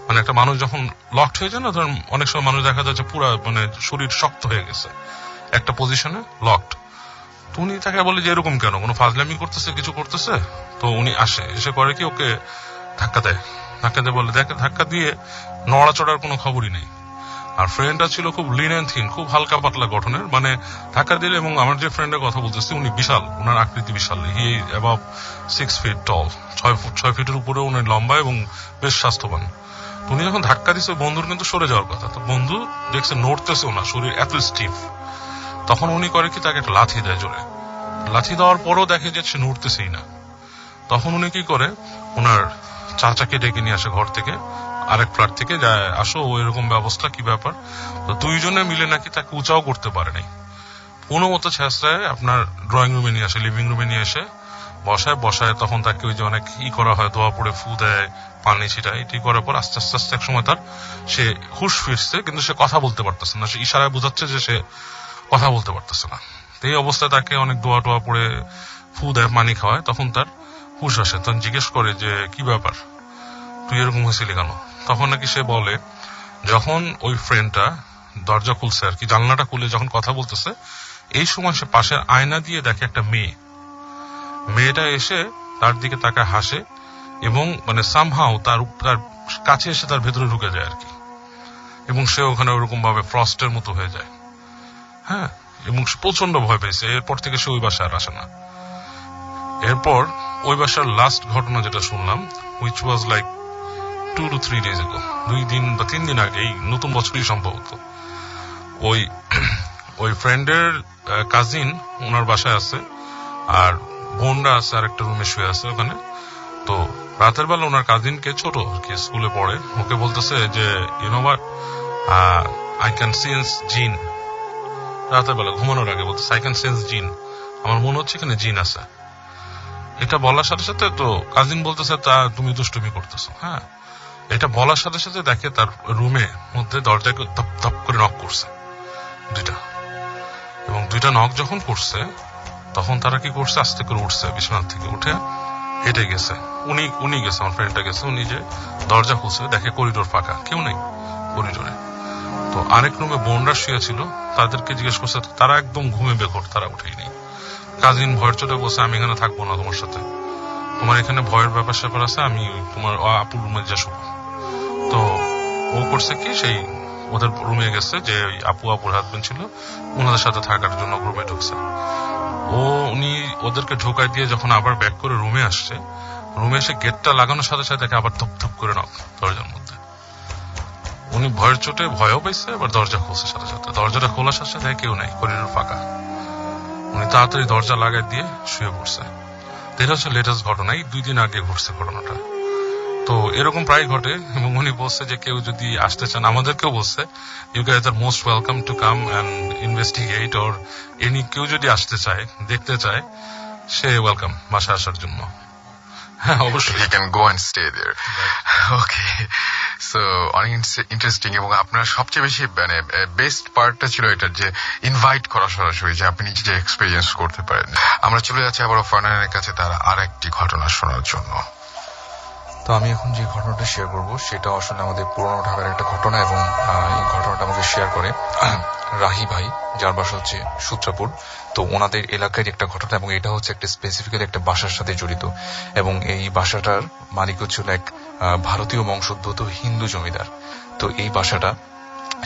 মানে একটা মানুষ যখন লকড হয়ে যায় না, ধরেন অনেক সময় মানুষ দেখা যাচ্ছে পুরা মানে শরীর শক্ত হয়ে গেছে, একটা পজিশনে লকড। তো উনি তাকে বলে যে এরকম কেন, কোনো ফাজলামি করতেছে, কিছু করতেছে? তো উনি আসে, এসে করে কি ওকে ধাক্কা দেয়, ধাক্কা দিয়ে বলে, দেখে ধাক্কা দিয়ে নড়াচড়ার কোনো খবরই নেই। আর ফ্রেন্ডটা ছিল খুব লিন অ্যান্ড থিন, খুব হালকা পাতলা গঠনের, মানে ধাক্কা দিলে, এবং আমার যে ফ্রেন্ডের কথা বলতেছি উনি বিশাল, ওনার আকৃতি বিশাল, হি অ্যাবাভ 6 ফিট টল, 6 ফিটের উপরে উনি লম্বা এবং বেশ স্বাস্থ্যবান। উনি যখন ধাক্কা দিচ্ছে, বন্ধুর কিন্তু সরে যাওয়ার কথা, তো বন্ধু দেখছে নড়তেছে না, শরীর এত স্টিফ। তখন উনি করে কি, তাকে একটা লাথি দেয় জোরে। লাথি দেওয়ার পরও দেখে যে সে নড়তেছেই না। তখন উনি কি করে, ওনার চাচাকে ডেকে নিয়ে আসে ঘর থেকে, আরেক ফ্ল্যাট থেকে, যায় আসো ও এরকম ব্যবস্থা, কি ব্যাপার। তো দুইজনে মিলে নাকি তাকে উঁচাও করতে পারে নাই, কোনো মতো ছেঁচড়ায় আপনার ড্রয়িং রুমে নিয়ে আসে, লিভিং রুমে নিয়ে এসে বসায়। তখন তাকে ওই যে অনেক করা হয়, দোয়া পড়ে ফু দেয়, পানি ছিটায়, এটি করার পর আস্তে আস্তে আস্তে এক সময় তার সে হুঁশ ফিরছে, কিন্তু সে কথা বলতে পারতেছে না, সে ইশারায় বোঝাচ্ছে যে সে কথা বলতে পারতেছে না। এই অবস্থায় তাকে অনেক দোয়া টোয়া পড়ে ফু দেয়, পানি খাওয়ায়, তখন তার হুঁশ আসে। তখন জিজ্ঞেস করে যে কি ব্যাপার, তুই এরকম হয়েছিলি কেন? তখন নাকি সে বলে, যখন ওই ফ্রেন্ডটা দরজা খুলছে আর কি, জানলাটা খুলে যখন কথা বলতেছে, এই সময় সে পাশের আয়না দিয়ে দেখে একটা মেয়েটা এসে তার দিকে তাকে হাসে, এবং মানে সামহাও তার কাছে এসে তার ভেতরে ঢুকে যায় আর কি, এবং সে ওখানে ওরকম ভাবে ফ্রস্টের মতো হয়ে যায়। হ্যাঁ, এবং সে প্রচন্ড ভয় পেয়েছে। এরপর থেকে সে ওই বাসায় আর আসে না। এরপর ওই বাসার লাস্ট ঘটনা যেটা শুনলাম, which was like 2 to 3 days ago, 2 দিন বা 3 দিন আগে, এই নতুন বছরই সম্ভবত, ওই ফ্রেন্ডের কাজিন ওনার বাসায় আছে, আর বোনরা আছে আর একটা রুমে শুয়ে আছে ওখানে। তো রাতের বেলা ওনার কাজিনকে, ছোট আর কি, স্কুলে পড়ে, ওকে বলতেছে যে you know what, I can sense jinn. রাতের বেলা ঘুমানোর আগে বলতেছে আই ক্যান সেন্স জিন, আমার মনে হচ্ছে এখানে জিন আছে। এটা বলার সাথে সাথে তো কাজিন বলতেছে তা তুমি দুষ্টুমি করতেছো। হ্যাঁ, এটা বলার সাথে সাথে দেখে তার রুমে মধ্যে দরজায় ধপ ধপ করে নক করছে, 2টা, এবং 2টা নক যখন করছে, তখন তারা কি করছে, আস্তে করে উঠছে, বিছানা থেকে উঠে হেঁটে গেছে। উনি গেছে, আমার ফ্রেন্ডটা গেছে, উনি যে দরজা খুলছে, দেখে করিডোর ফাঁকা, কেউ নেই করিডোরে। তো আরেক রুমে বোনরা শুয়েছিল, তাদেরকে জিজ্ঞেস করছে, তারা একদম ঘুমে বেঘোর, তারা উঠেই নেই। কাজিন ভয়ের চোটে বলছে, আমি এখানে থাকবো না তোমার সাথে, তোমার এখানে ভয়ের ব্যাপার স্যাপার আছে, আমি তোমার আপুর রুমে যা শুভ। তো ও করছে কি, সেই ওদের রুমে গেছে, যে আপুর হাজবেন্ড ছিল, ওনাদের সাথে থাকার জন্য রুমে ঢুকছে। উনি ওদেরকে ঢোকায় দিয়ে যখন আবার ব্যাক করে রুমে আসছে, রুমে এসে গেটটা লাগানোর সাথে সাথে দেখে আবার ধপ ধপ করে নক দরজার মধ্যে। উনি ভয়ের চোটে ভয়ও পাইছে, আবার দরজা খুলছে সাথে সাথে। দরজাটা খোলার সাথে সাথে কেউ নাই, করিডোর ফাঁকা। উনি তাড়াতাড়ি দরজা লাগাই দিয়ে শুয়ে পড়ছে। এটা হচ্ছে লেটেস্ট ঘটনা, এই 2 দিন আগে ঘটছে ঘটনাটা। তো এরকম প্রায় ঘটে, এবং উনি বলছে যে কেউ যদি আসতে চান, আমাদেরকেও বলছে, you guys are most welcome to come and investigate, or কেউ যদি আসতে চায়, দেখতে চায়, সে ওয়েলকাম বাসা আসার জন্য। হ্যাঁ, অবশ্যই। He can go and stay there. Okay. So অনেক ইন্টারেস্টিং, এবং আপনার সবচেয়ে বেশি মানে বেস্ট পার্টটা ছিল এটার যে ইনভাইট করা সরাসরি, যে আপনি নিজে এক্সপেরিয়েন্স করতে পারেন। আমরা চলে যাচ্ছি আবার ফারহানের কাছে তার আর একটি ঘটনা শোনার জন্য। তো আমি এখন যে ঘটনাটা শেয়ার করব সেটা আসলে আমাদের পুরনো ঢাকার একটা ঘটনা, এবং এই ঘটনাটা আমাকে শেয়ার করে রাহি ভাই, যার বাসা হচ্ছে সূত্রাপুর। তো ওনাদের এলাকায় একটা ঘটনা, এবং এটা হচ্ছে একটা স্পেসিফিক্যালি একটা বাসার সাথে জড়িত, এবং এই বাসাটার মালিকও ছিল এক ভারতীয় বংশোদ্ভূত হিন্দু জমিদার। তো এই বাসাটা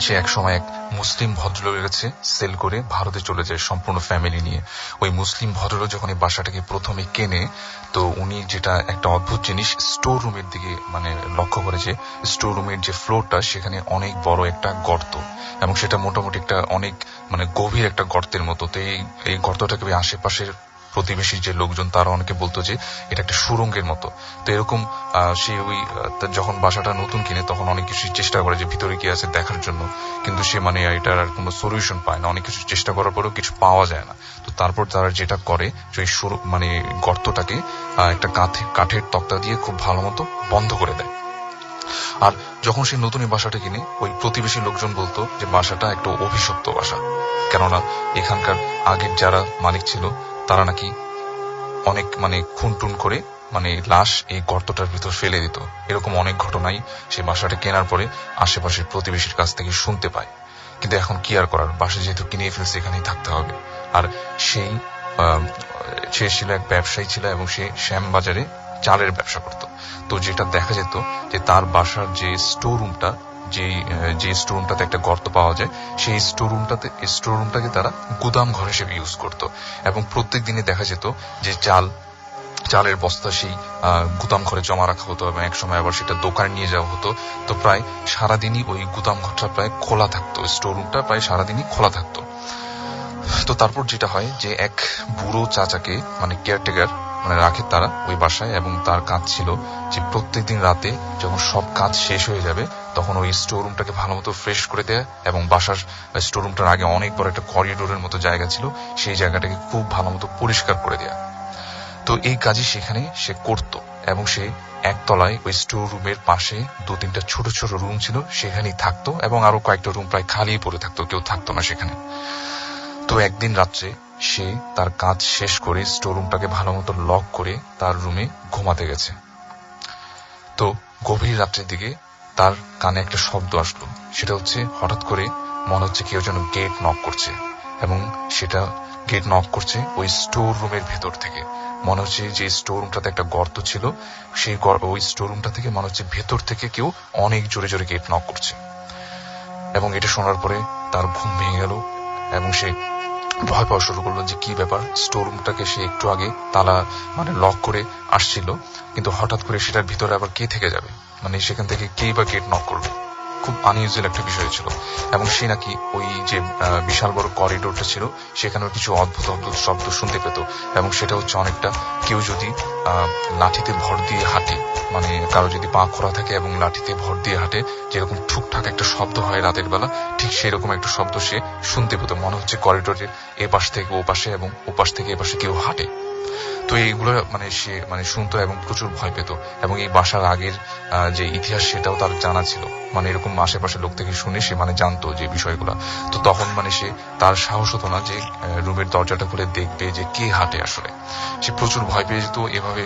সে এক সময় এক মুসলিম ভদ্রলোকের কাছে সেল করে ভারতে চলে যায় সম্পূর্ণ ফ্যামিলি নিয়ে। ওই মুসলিম ভদ্রলোক যখন এই বাসাটাকে প্রথমে কেনে, তো উনি যেটা একটা অদ্ভুত জিনিস স্টোর রুমের দিকে মানে লক্ষ্য করে, যে স্টোর রুমের যে ফ্লোরটা সেখানে অনেক বড় একটা গর্ত, এবং সেটা মোটামুটি একটা অনেক মানে গভীর একটা গর্তের মতো। তো এই গর্তটাকে আশেপাশের প্রতিবেশী যে লোকজন তারা অনেকে বলতো যে এটা একটা সুড়ঙ্গের মতো। তো এরকম সে ওই যখন বাসাটা নতুন কিনে তখন অনেক কিছু চেষ্টা করে যে ভিতরে কি আছে দেখার জন্য, কিন্তু সে মানে এটার আর কোনো সলিউশন পায় না, অনেক কিছু চেষ্টা করার পরেও কিছু পাওয়া যায় না। তো তারপর তারা যেটা করে যে ওই মানে গর্তটাকে একটা কাঠের তক্তা দিয়ে খুব ভালো মতো বন্ধ করে দেয়। আর যখন সে নতুন এই বাসাটা কিনে, ওই প্রতিবেশী লোকজন বলতো যে বাসাটা একটা অভিশপ্ত বাসা, কেননা এখানকার আগের যারা মালিক ছিল তারা নাকি অনেক মানে খুনটুন করে মানে লাশ এই গর্তটার ভিতর ফেলে দিত। এরকম অনেক ঘটনাই সে বাসাটা কেনার পরে আশেপাশের প্রতিবেশীর কাছ থেকে শুনতে পায়। কিন্তু এখন কি আর করার, বাসা যেহেতু কিনে ফেলছে এখানেই থাকতে হবে। আর সে ছিল এক ব্যবসায়ী ছিল, এবং সে শ্যামবাজারে চালের ব্যবসা করত। তো যেটা দেখা যেত যে তার বাসার যে স্টোর রুমটা, যে স্টোর রুমটাতে একটা গর্ত পাওয়া যায়, সেই স্টোর রুমটাকে তারা গুদাম ঘর হিসেবে ইউজ করত। এবং প্রত্যেক দিনে দেখা যেত যে চালের বস্তা সেই গুদাম ঘরে জমা রাখা হতো, এবং এক সময় আবার সেটা দোকানে নিয়ে যাওয়া হতো। তো প্রায় সারাদিনই ওই গুদাম ঘরটা প্রায় খোলা থাকতো, স্টোর রুমটা প্রায় সারাদিনই খোলা থাকতো। তো তারপর যেটা হয় যে এক বুড়ো চাচাকে মানে কেয়ারটেকার মানে রাখে তারা ওই বাসায়, এবং তার কাজ ছিল যে প্রত্যেকদিন রাতে যখন সব কাজ শেষ হয়ে যাবে তখন ওই স্টোর রুমটাকে ভালো মতো ফ্রেশ করে দেয়, এবং বাসার স্টোর রুমটার আগে অনেক বড় একটা করিডোরের মতো জায়গা ছিল, সেই জায়গাটাকে খুব ভালো মতো পরিষ্কার করে দেয়া। তো এই কাজই সেখানে সে করত, এবং সে একতলায় ওই স্টোর রুমের পাশে 2-3টা ছোট ছোট রুম ছিল, সেখানেই থাকতো, এবং আরো কয়েকটা রুম প্রায় খালি পড়ে থাকতো, কেউ থাকতো না সেখানে। তো একদিন রাত্রে সে তার কাজ শেষ করে স্টোর রুমটাকে ভালো মতো লক করে তার রুমে ঘুমাতে গেছে। তো গভীর রাত্রের দিকে তার কানে একটা শব্দ আসলো, সেটা হচ্ছে হঠাৎ করে মনে হচ্ছে কেউ যেন গেট নক করছে, এবং সেটা গেট নক করছে ওই স্টোর রুমের ভেতর থেকে। মনে হচ্ছে যে স্টোর রুমটাতে একটা গর্ত ছিল, সেই ওই স্টোর রুমটা থেকে মনে হচ্ছে ভেতর থেকে কেউ অনেক জোরে জোরে গেট নক করছে। এবং এটা শোনার পরে তার ঘুম ভেঙে গেল, এবং সে ভয় পাওয়া শুরু করলো যে কি ব্যাপার। স্টোর রুমটাকে সে একটু আগে তালা মানে লক করে আসছিল, কিন্তু হঠাৎ করে সেটার ভিতরে আবার কে থেকে যাবে, মানে সেখান থেকে কেই বা গেট নক করবে। খুব আনইউজুয়াল একটা বিষয় ছিল। এবং সে নাকি ওই যে বিশাল বড় করিডোরটা ছিল সেখানেও কিছু অদ্ভুত অদ্ভুত শব্দ শুনতে পেত, এবং সেটা হচ্ছে অনেকটা কেউ যদি লাঠিতে ভর দিয়ে হাঁটে, মানে কারো যদি পা খোলা থাকে এবং লাঠিতে ভর দিয়ে হাঁটে, যেরকম ঠুকঠাক একটা শব্দ হয় রাতের বেলা, ঠিক সেরকম একটা শব্দ সে শুনতে পেত। মনে হচ্ছে করিডোরের এ পাশ থেকে ও পাশে এবং ও পাশ থেকে এ পাশে কেউ হাঁটে। তো এইগুলো মানে সে মানে শুনতো এবং প্রচুর ভয় পেত, এবং এই বাসার আগের যে ইতিহাস সেটাও তার জানা ছিল, মানে এরকম আশেপাশে লোক থেকে শুনে সে মানে জানতো যে বিষয়গুলো। তো তখন মানে সে তার সাহস হতো না যে রুমের দরজাটা খুলে দেখবে যে কে হাঁটে আসলে। সে প্রচুর ভয় পেয়ে যেত। এভাবে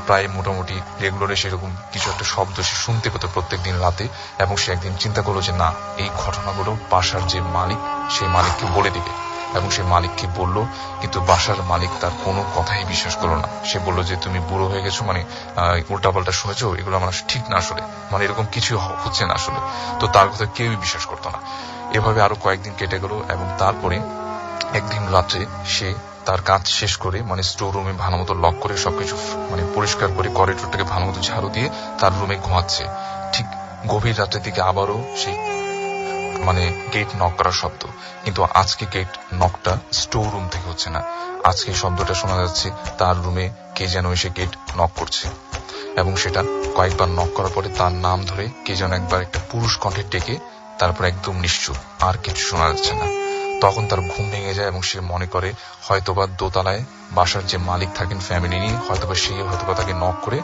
প্রায় মোটামুটি রেগুলারে সেরকম কিছু একটা শব্দ সে শুনতে পেত প্রত্যেকদিন রাতে, এবং সে একদিন চিন্তা করলো যে না, এই ঘটনাগুলো বাসার যে মালিক সেই মালিককে বলে দিবে। এবং সে মালিককে বলল, কিন্তু বাসার মালিক তার কোনো কথাই বিশ্বাস করলো না। সে বললো যে তুমি বুড়ো হয়ে গেছো, মানে উল্টাপাল্টা শুনেছো, এগুলো আমার ঠিক না আসলে, মানে এরকম কিছু হচ্ছে না আসলে। তো তার কথা কেউই বিশ্বাস করতো না। এভাবে আরো কয়েকদিন কেটে গেল, এবং তারপরে একদিন রাত্রে সে তার কাজ শেষ করে মানে স্টোর রুমে ভালো মতো লক করে সবকিছু মানে পরিষ্কার করে করিডোরটাকে ভালো মতো ঝাড়ু দিয়ে তার রুমে ঘুমাচ্ছে। ঠিক গভীর রাতের দিকে আবারও সেই মানে গেট নক করার শব্দ, কিন্তু আজকে গেট নকটা স্টোর রুম থেকে হচ্ছে না। আজকে শব্দটা শোনা যাচ্ছে তার রুমে কে যেন এসে গেট নক করছে, এবং সেটা কয়েকবার নক করার পরে তার নাম ধরে কে যেন একবার একটা পুরুষ কণ্ঠে ডেকে তারপর একদম নিশ্চুপ, আর কিছু শোনা যাচ্ছে না। তখন তার ঘুম ভেঙে যায়, এবং সে মনে করে হয়তোবা দোতলায় বাসার যে মালিক থাকেন ফ্যামিলি নিয়ে, হয়তোবা সে হয়তোবা তাকে নক করে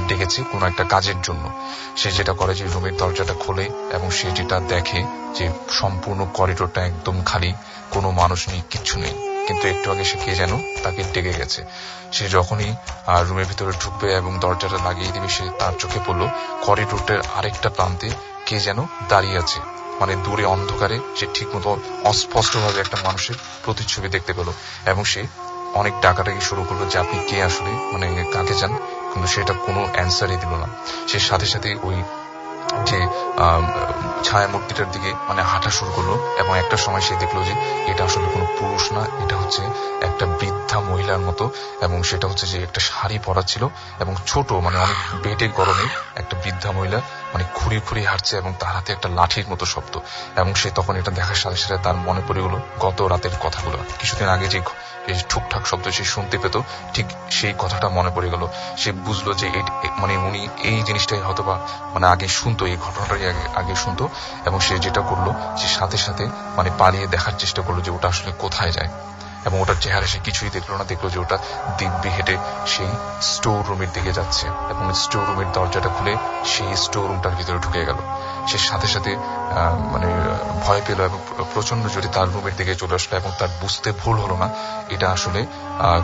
ডেকেছে কোনো একটা কাজের জন্য। সে যেটা করে যে রুমের দরজাটা খোলে, এবং সে যেটা দেখে যে সম্পূর্ণ করিডোরটা একদম খালি, কোনো মানুষ নেই, কিচ্ছু নেই। কিন্তু একটু আগে সে কে যেন তাকে ডেকে গেছে। সে যখনই রুমের ভিতরে ঢুকবে এবং দরজাটা লাগিয়ে দিবে, সে তার চোখে পড়লো করিডোরটার আরেকটা প্রান্তে কে যেন দাঁড়িয়ে আছে। মানে দূরে অন্ধকারে সে ঠিক মতো অস্পষ্টভাবে একটা মানুষের প্রতিচ্ছবি দেখতে পেল, এবং সে অনেক ডাকাডাকি শুরু করলো যে আপনি কে আসলে, মানে কাকে চান। কিন্তু সেটা কোনো অ্যান্সারই দিল না। সে সাথে সাথে ওই যে ছায়া মূর্তিটার দিকে মানে হাঁটা শুরু করলো, এবং একটা সময় সে দেখলো যে এটা আসলে কোনো পুরুষ না, এটা হচ্ছে একটা বৃদ্ধা মহিলার মতো, এবং সেটা হচ্ছে যে একটা শাড়ি পরা ছিল, এবং ছোট মানে অনেক বেটে গরমে একটা বৃদ্ধা মহিলা মানে খুঁড়ি খুঁড়ি হাঁটছে, এবং তার হাতে একটা লাঠির মতো শব্দ। এবং সে তখন এটা দেখার সাথে সাথে তার মনে পড়ে গেলো গত রাতের কথাগুলো, কিছুদিন আগে যে ঠুকঠাক শব্দ সে শুনতে পেত, ঠিক সেই কথাটা মনে পড়ে গেল। সে বুঝলো যে মানে উনি এই জিনিসটাই হয়তোবা মানে আগে শুনতো, এই ঘটনাটাই আগে শুনতো। এবং সে যেটা করলো যে সাথে সাথে মানে পালিয়ে দেখার চেষ্টা করলো যে ওটা আসলে কোথায় যায়, এবং ওটার চেহারা সে কিছুই দেখলো না। দেখলো যে ওটা দিব্যি হেঁটে সেই স্টোর রুমের দিকে যাচ্ছে, এবং স্টোর রুমের দরজাটা খুলে সেই স্টোর রুমটার ভিতরে ঢুকে গেল। সে সাথে সাথে মানে ভয় পেল, এবং প্রচন্ড জোরে তার রুমের দিকে চলে আসলো, এবং তার বুঝতে ভুল হলো না এটা আসলে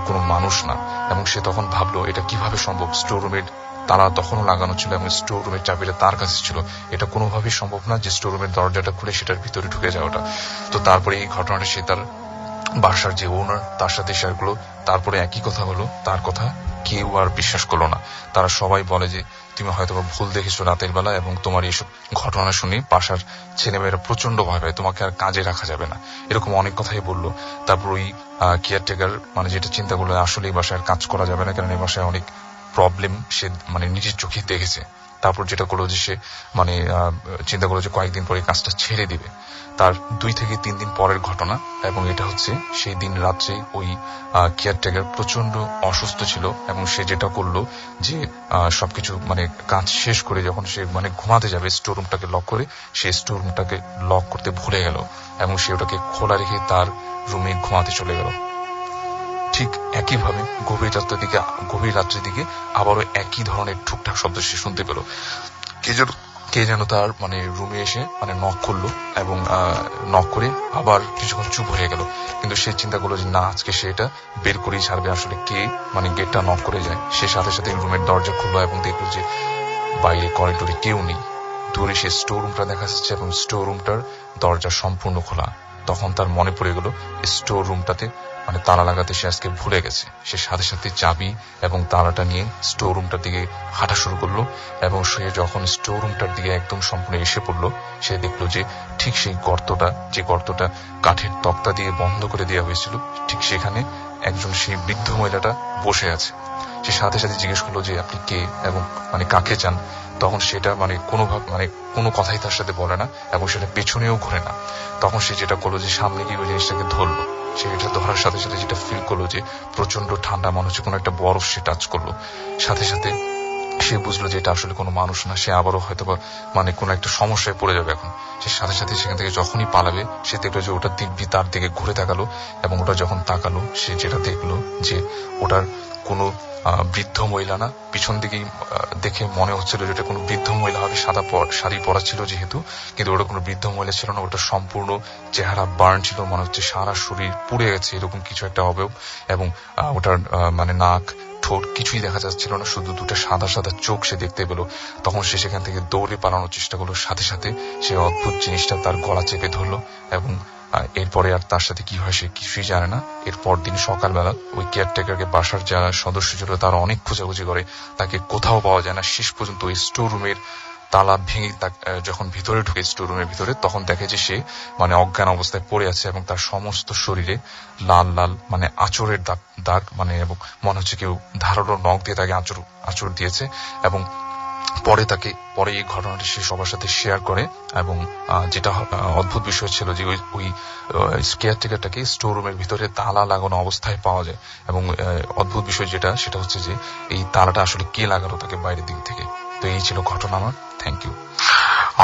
কোনো মানুষ না। এবং সে তখন ভাবলো এটা কিভাবে সম্ভব, স্টোর রুমের তারা তখনও লাগানো ছিল, এবং স্টোর রুমের চাবিটা তার কাছে ছিল। এটা কোনোভাবেই সম্ভব না যে স্টোর রুমের দরজাটা খুলে সেটার ভিতরে ঢুকে যাওয়াটা। তো তারপরে এই ঘটনাটা সে তার বাসার যে ওনার তার সাথে শেয়ার করলো। তারপরে একই কথা হলো, তার কথা কেউ আর বিশ্বাস করলো না। তারা সবাই বলে যে তুমি হয়তো ভুল দেখেছো রাতের বেলা, এবং তোমার এইসব ঘটনা শুনে বাসার ছেলেমেয়েরা প্রচন্ড ভয় পায়, তোমাকে আর কাজে রাখা যাবে না, এরকম অনেক কথাই বললো। তারপর ওই কেয়ারটেকার মানে যেটা চিন্তা করলো আসলে এই বাসায় আর কাজ করা যাবে না, কারণ এই বাসায় অনেক প্রবলেম সে মানে নিজের চোখে দেখেছে। তারপর যেটা করলো যে সে মানে চিন্তা করলো যে কয়েকদিন পরে কাজটা ছেড়ে দিবে। তার 2 থেকে 3 দিন পরের ঘটনা, এবং এটা হচ্ছে সেই দিন রাত্রে ওই কেয়ারটেকার প্রচন্ড অসুস্থ ছিল, এবং সে যেটা করলো যে সবকিছু মানে কাজ শেষ করে যখন সে মানে ঘুমাতে যাবে স্টোর রুমটাকে লক করে, সে স্টোর রুমটাকে লক করতে ভুলে গেল, এবং সে ওটাকে খোলা রেখে তার রুমে ঘুমাতে চলে গেল। ঠিক একইভাবে গভীর রাত্রের দিকে আবারও একই ধরনের ঠুকঠাক শব্দ সে শুনতে পেল। কে যেন তার মানে রুমে এসে মানে নক করলো, এবং নক করে আবার কিছুক্ষণ চুপ হয়ে গেল। কিন্তু সে চিন্তা করলো যে না, আজকে সে এটা বের করেই ছাড়বে আসলে কে মানে গেটটা নক করে যায়। সে সাথে সাথে রুমের দরজা খুললো, এবং দেখলো যে বাইরে করিডোরে কেউ নেই। দূরে সে স্টোর রুমটা দেখা যাচ্ছে, এবং স্টোর রুমটার দরজা সম্পূর্ণ খোলা। তখন তার মনে পড়ে গেল স্টোর রুমটাতে মানে তালা লাগাতে সে আজকে ভুলে গেছে। সে সাথে সাথে চাবি এবং তালাটা নিয়ে স্টোর রুমটার দিকে হাঁটা শুরু করলো, এবং সে যখন স্টোর রুমটার দিকে একদম সম্পূর্ণ এসে পড়লো, সে দেখলো যে ঠিক সেই গর্তটা কাঠের তক্তা দিয়ে বন্ধ করে দেওয়া হয়েছিল, ঠিক সেখানে একজন সেই বৃদ্ধ মহিলাটা বসে আছে। সে সাথে সাথে জিজ্ঞেস করলো যে আপনি কে এবং মানে কাকে চান। তখন সেটা মানে কোনো কথাই তার সাথে বলে না, এবং সেটা পেছনেও ঘুরে না। তখন সে যেটা করলো যে সামনে গিয়ে ওই জিনিসটাকে ধরলো। সে এটা ধরার সাথে সাথে যেটা ফিল করলো যে প্রচন্ড ঠান্ডা, মনে হচ্ছে কোনো একটা বরফ সে টাচ করলো। সাথে সাথে সে বুঝলো যে এটা আসলে কোনো মানুষ না, সে আবারও হয়তো বা মানে কোনো একটা সমস্যায় পড়ে যাবে এখন। সে সাথে সাথে সেখান থেকে যখনই পালাবে সে দেখলো যে ওটার দিব্যি তার দিকে ঘুরে তাকালো, এবং ওটা যখন তাকালো সে যেটা দেখলো যে ওটার কোনো বৃদ্ধ মহিলা না, পিছন দিকেই দেখে মনে হচ্ছিল যে ওটা কোনো বৃদ্ধ মহিলা হবে, সাদা শাড়ি পরা ছিল যেহেতু, কিন্তু ওটা কোনো বৃদ্ধ মহিলা ছিল না। ওটা সম্পূর্ণ চেহারা বার্ন ছিল, মনে হচ্ছে সারা শরীর পুড়ে গেছে এরকম কিছু একটা অবয়ব, এবং ওটার মানে নাক ঠোঁট কিছুই দেখা যাচ্ছিল না, শুধু দুটো সাদা সাদা চোখ সে দেখতে পেলো। তখন সে সেখান থেকে দৌড়ে পালানোর চেষ্টা করলো, সাথে সাথে সে অদ্ভুত জিনিসটা তার গলা চেপে ধরলো, এবং এরপরে আর তার সাথে কি হয় সে কিছুই জানে না। এরপর দিন সকালবেলা ওই কেয়ারটেকারকে বাসার যারা সদস্য ছিল তারা অনেক খোঁজাখুঁজি করে, তাকে কোথাও পাওয়া যায় না। শেষ পর্যন্ত ওই স্টোর রুমের তালা ভেঙে যখন ভিতরে ঢুকে স্টোর রুমের ভিতরে, তখন দেখে যে সে মানে অজ্ঞান অবস্থায় পড়ে আছে, এবং তার সমস্ত শরীরে লাল লাল মানে আঁচড়ের দাগ মানে, এবং মনে হচ্ছে কেউ ধারালো নখ দিয়ে তাকে আঁচড় দিয়েছে। এবং পরে এই ঘটনাটি সে সবার সাথে শেয়ার করে, এবং যেটা অদ্ভুত বিষয় ছিল যে ওই কেয়ারটেকারটাকে স্টোর রুমের ভিতরে তালা লাগানো অবস্থায় পাওয়া যায়, এবং অদ্ভুত বিষয় সেটা হচ্ছে যে এই তালাটা আসলে কে লাগালো তাকে বাইরের দিক থেকে। তো এই ছিল ঘটনা আমার। Thank you.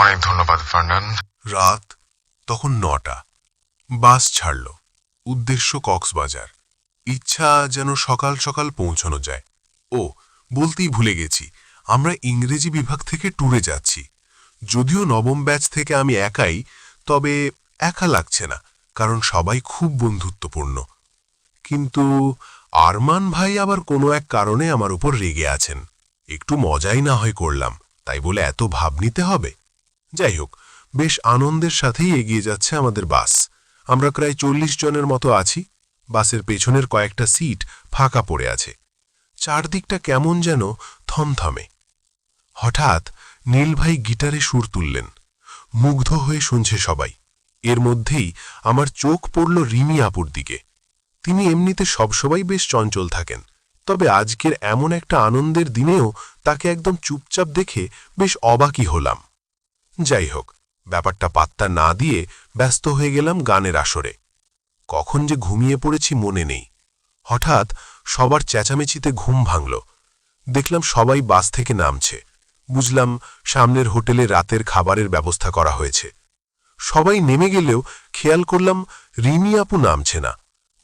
অনেক ধন্যবাদ ফারনান। রাত তখন 9টা। বাস ছাড়ল, উদ্দেশ্য কক্সবাজার। ইচ্ছা যেন সকাল সকাল পৌঁছানো যায়। ও বলতেই ভুলে গেছি, আমরা ইংরেজি বিভাগ থেকে ট্যুরে যাচ্ছি। যদিও নবম ব্যাচ থেকে আমি একাই, তবে একা লাগছে না, কারণ সবাই খুব বন্ধুত্বপূর্ণ। কিন্তু আরমান ভাই আবার কোনো এক কারণে আমার উপর রেগে আছেন। একটু মজাই না হয় করলাম, তাই বলে এত ভাব নিতে হবে? যাই হোক, বেশ আনন্দের সাথেই এগিয়ে যাচ্ছে আমাদের বাস। আমরা প্রায় 40 জনের মতো আছি। বাসের পেছনের কয়েকটা সিট ফাঁকা পড়ে আছে। চারদিকটা কেমন যেন থমথমে। হঠাৎ নীল ভাই গিটারে সুর তুললেন। মুগ্ধ হয়ে শুনছে সবাই। এর মধ্যেই আমার চোখ পড়ল রিমি আপুর দিকে। তিনি এমনিতে সবসময় বেশ চঞ্চল থাকেন, তবে আজকের এমন একটা আনন্দের দিনেও তাকে একদম চুপচাপ দেখে বেশ অবাকই হলাম। যাই হোক, ব্যাপারটা পাত্তা না দিয়ে ব্যস্ত হয়ে গেলাম গানের আসরে। কখন যে ঘুমিয়ে পড়েছি মনে নেই। হঠাৎ সবার চেঁচামেচিতে ঘুম ভাঙল। দেখলাম সবাই বাস থেকে নামছে। বুঝলাম সামনের হোটেলে রাতের খাবারের ব্যবস্থা করা হয়েছে। সবাই নেমে গেলেও খেয়াল করলাম রিমি আপু নামছে না।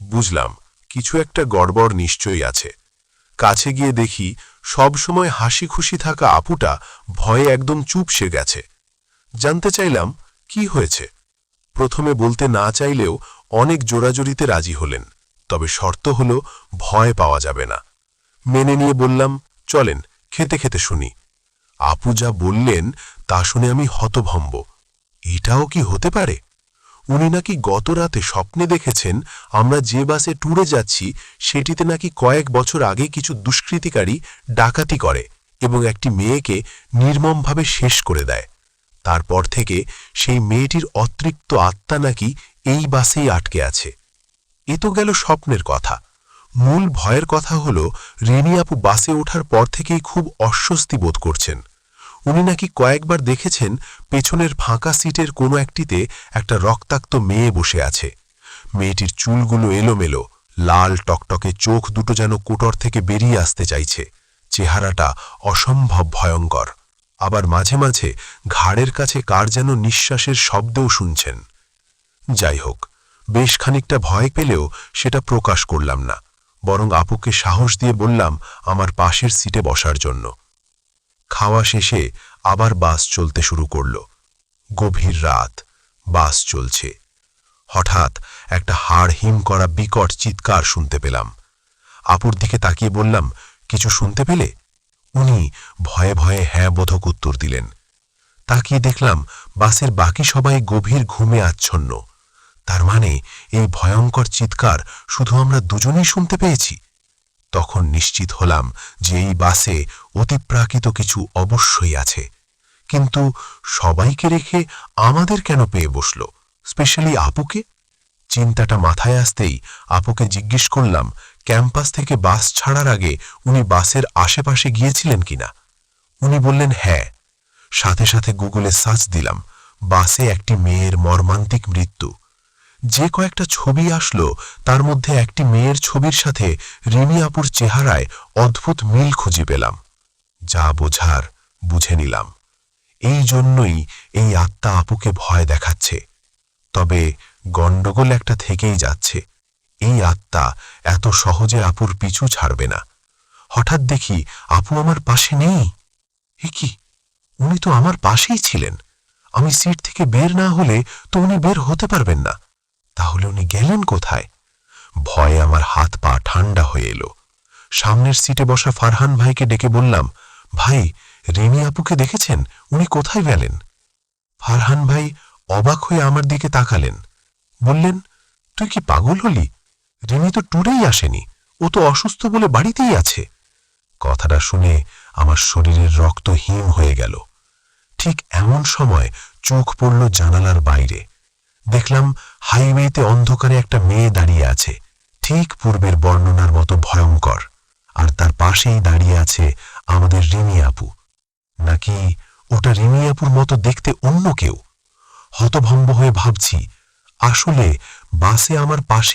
বুঝলাম কিছু একটা গড়বড় নিশ্চয়ই আছে। কাছে গিয়ে দেখি সব সময় হাসি খুশি থাকা আপুটা ভয়ে একদম চুপসে গেছে। জানতে চাইলাম কি হয়েছে। প্রথমে বলতে না চাইলেও অনেক জোরাজোরিতে রাজি হলেন, তবে শর্ত হল ভয় পাওয়া যাবে না। মেনে নিয়ে বললাম, চলেন খেতে খেতে শুনি। আপু যা বললেন তা শুনে আমি হতভম্ব। এটাও কি হতে পারে? উনি নাকি গত রাতে স্বপ্নে দেখেছেন আমরা যে বাসে ট্যুরে যাচ্ছি সেটিতে নাকি কয়েক বছর আগে কিছু দুষ্কৃতিকারী ডাকাতি করে এবং একটি মেয়েকে নির্মমভাবে শেষ করে দেয়। তারপর থেকে সেই মেয়েটির অতৃপ্ত আত্মা নাকি এই বাসেই আটকে আছে। এ তো গেল স্বপ্নের কথা। মূল ভয়ের কথা হল রিমি আপু বাসে ওঠার পর থেকেই খুব অস্বস্তি বোধ করছেন। উনি নাকি কয়েকবার দেখেছেন পেছনের ফাঁকা সিটের কোনো একটিতে একটা রক্তাক্ত মেয়ে বসে আছে। মেয়েটির চুলগুলো এলোমেলো, লাল টকটকে চোখ দুটো যেন কোটর থেকে বেরিয়ে আসতে চাইছে। চেহারাটা অসম্ভব ভয়ঙ্কর। আবার মাঝে মাঝে ঘাড়ের কাছে কার যেন নিঃশ্বাসের শব্দও শুনছেন। যাই হোক, বেশ খানিকটা ভয় পেলেও সেটা প্রকাশ করলাম না, বরং আপুকে সাহস দিয়ে বললাম আমার পাশের সিটে বসার জন্য। খাওয়া শেষে আবার বাস চলতে শুরু করল। গভীর রাত, বাস চলছে। হঠাৎ একটা হাড় হিম করা বিকট চিৎকার শুনতে পেলাম। আপুর দিকে তাকিয়ে বললাম, কিছু শুনতে পেলে? উনি ভয়ে ভয়ে হ্যাঁ বোধক উত্তর দিলেন। তাকিয়ে দেখলাম বাসের বাকি সবাই গভীর ঘুমে আচ্ছন্ন। তার মানে এই ভয়ঙ্কর চিৎকার শুধু আমরা দুজনেই শুনতে পেয়েছি। তখন নিশ্চিত হলাম যে এই বাসে অতিপ্রাকৃত কিছু অবশ্যই আছে। কিন্তু সবাইকে রেখে আমাদের কেন পেয়ে বসল, স্পেশালি আপুকে? চিন্তাটা মাথায় আসতেই আপুকে জিজ্ঞেস করলাম ক্যাম্পাস থেকে বাস ছাড়ার আগে উনি বাসের আশেপাশে গিয়েছিলেন কিনা। উনি বললেন হ্যাঁ। সাথে সাথে গুগলে সার্চ দিলাম, বাসে একটি মেয়ের মর্মান্তিক মৃত্যু। যে কয়েকটা ছবি আসলো তার মধ্যে একটি মেয়ের ছবির সাথে রিমি আপুর চেহারায় অদ্ভুত মিল খুঁজে পেলাম। যা বোঝার বুঝে নিলাম। এই জন্যই এই আত্মা আপুকে ভয় দেখাচ্ছে। তবে গন্ডগোল একটা থেকেই যাচ্ছে। এই আত্মা এত সহজে আপুর পিছু ছাড়বে না। হঠাৎ দেখি আপু আমার পাশে নেই। এ কি, উনি তো আমার পাশেই ছিলেন। আমি সিট থেকে বের না হলে তো উনি বের হতে পারবেন না। তাহলে উনি গেলেন কোথায়? ভয়ে আমার হাত পা ঠান্ডা হয়ে এলো। সামনের সিটে বসা ফারহান ভাইকে ডেকে বললাম, ভাই, রিমি আপুকে দেখেছেন? উনি কোথায় গেলেন? ফারহান ভাই অবাক হয়ে আমার দিকে তাকালেন। বললেন, তুই কি পাগল হলি? রিমি তো ট্যুরেই আসেনি, ও তো অসুস্থ বলে বাড়িতেই আছে। কথাটা শুনে আমার শরীরের রক্ত হিম হয়ে গেল। ঠিক এমন সময় চোখ পড়ল জানালার বাইরে। দেখলাম হাইওয়েতে অন্ধকারে একটা মেয়ে দাঁড়িয়ে আছে, ঠিক পূর্বের বর্ণনার মতো ভয়ঙ্কর। আর তার পাশেই দাঁড়িয়ে আছে আমাদের রিমি আপু। নাকি ওটা রিমি আপুর মতো দেখতে অন্য কেউ? হতভম্ব হয়ে ভাবছি, আসলে বাসে আমার পাশে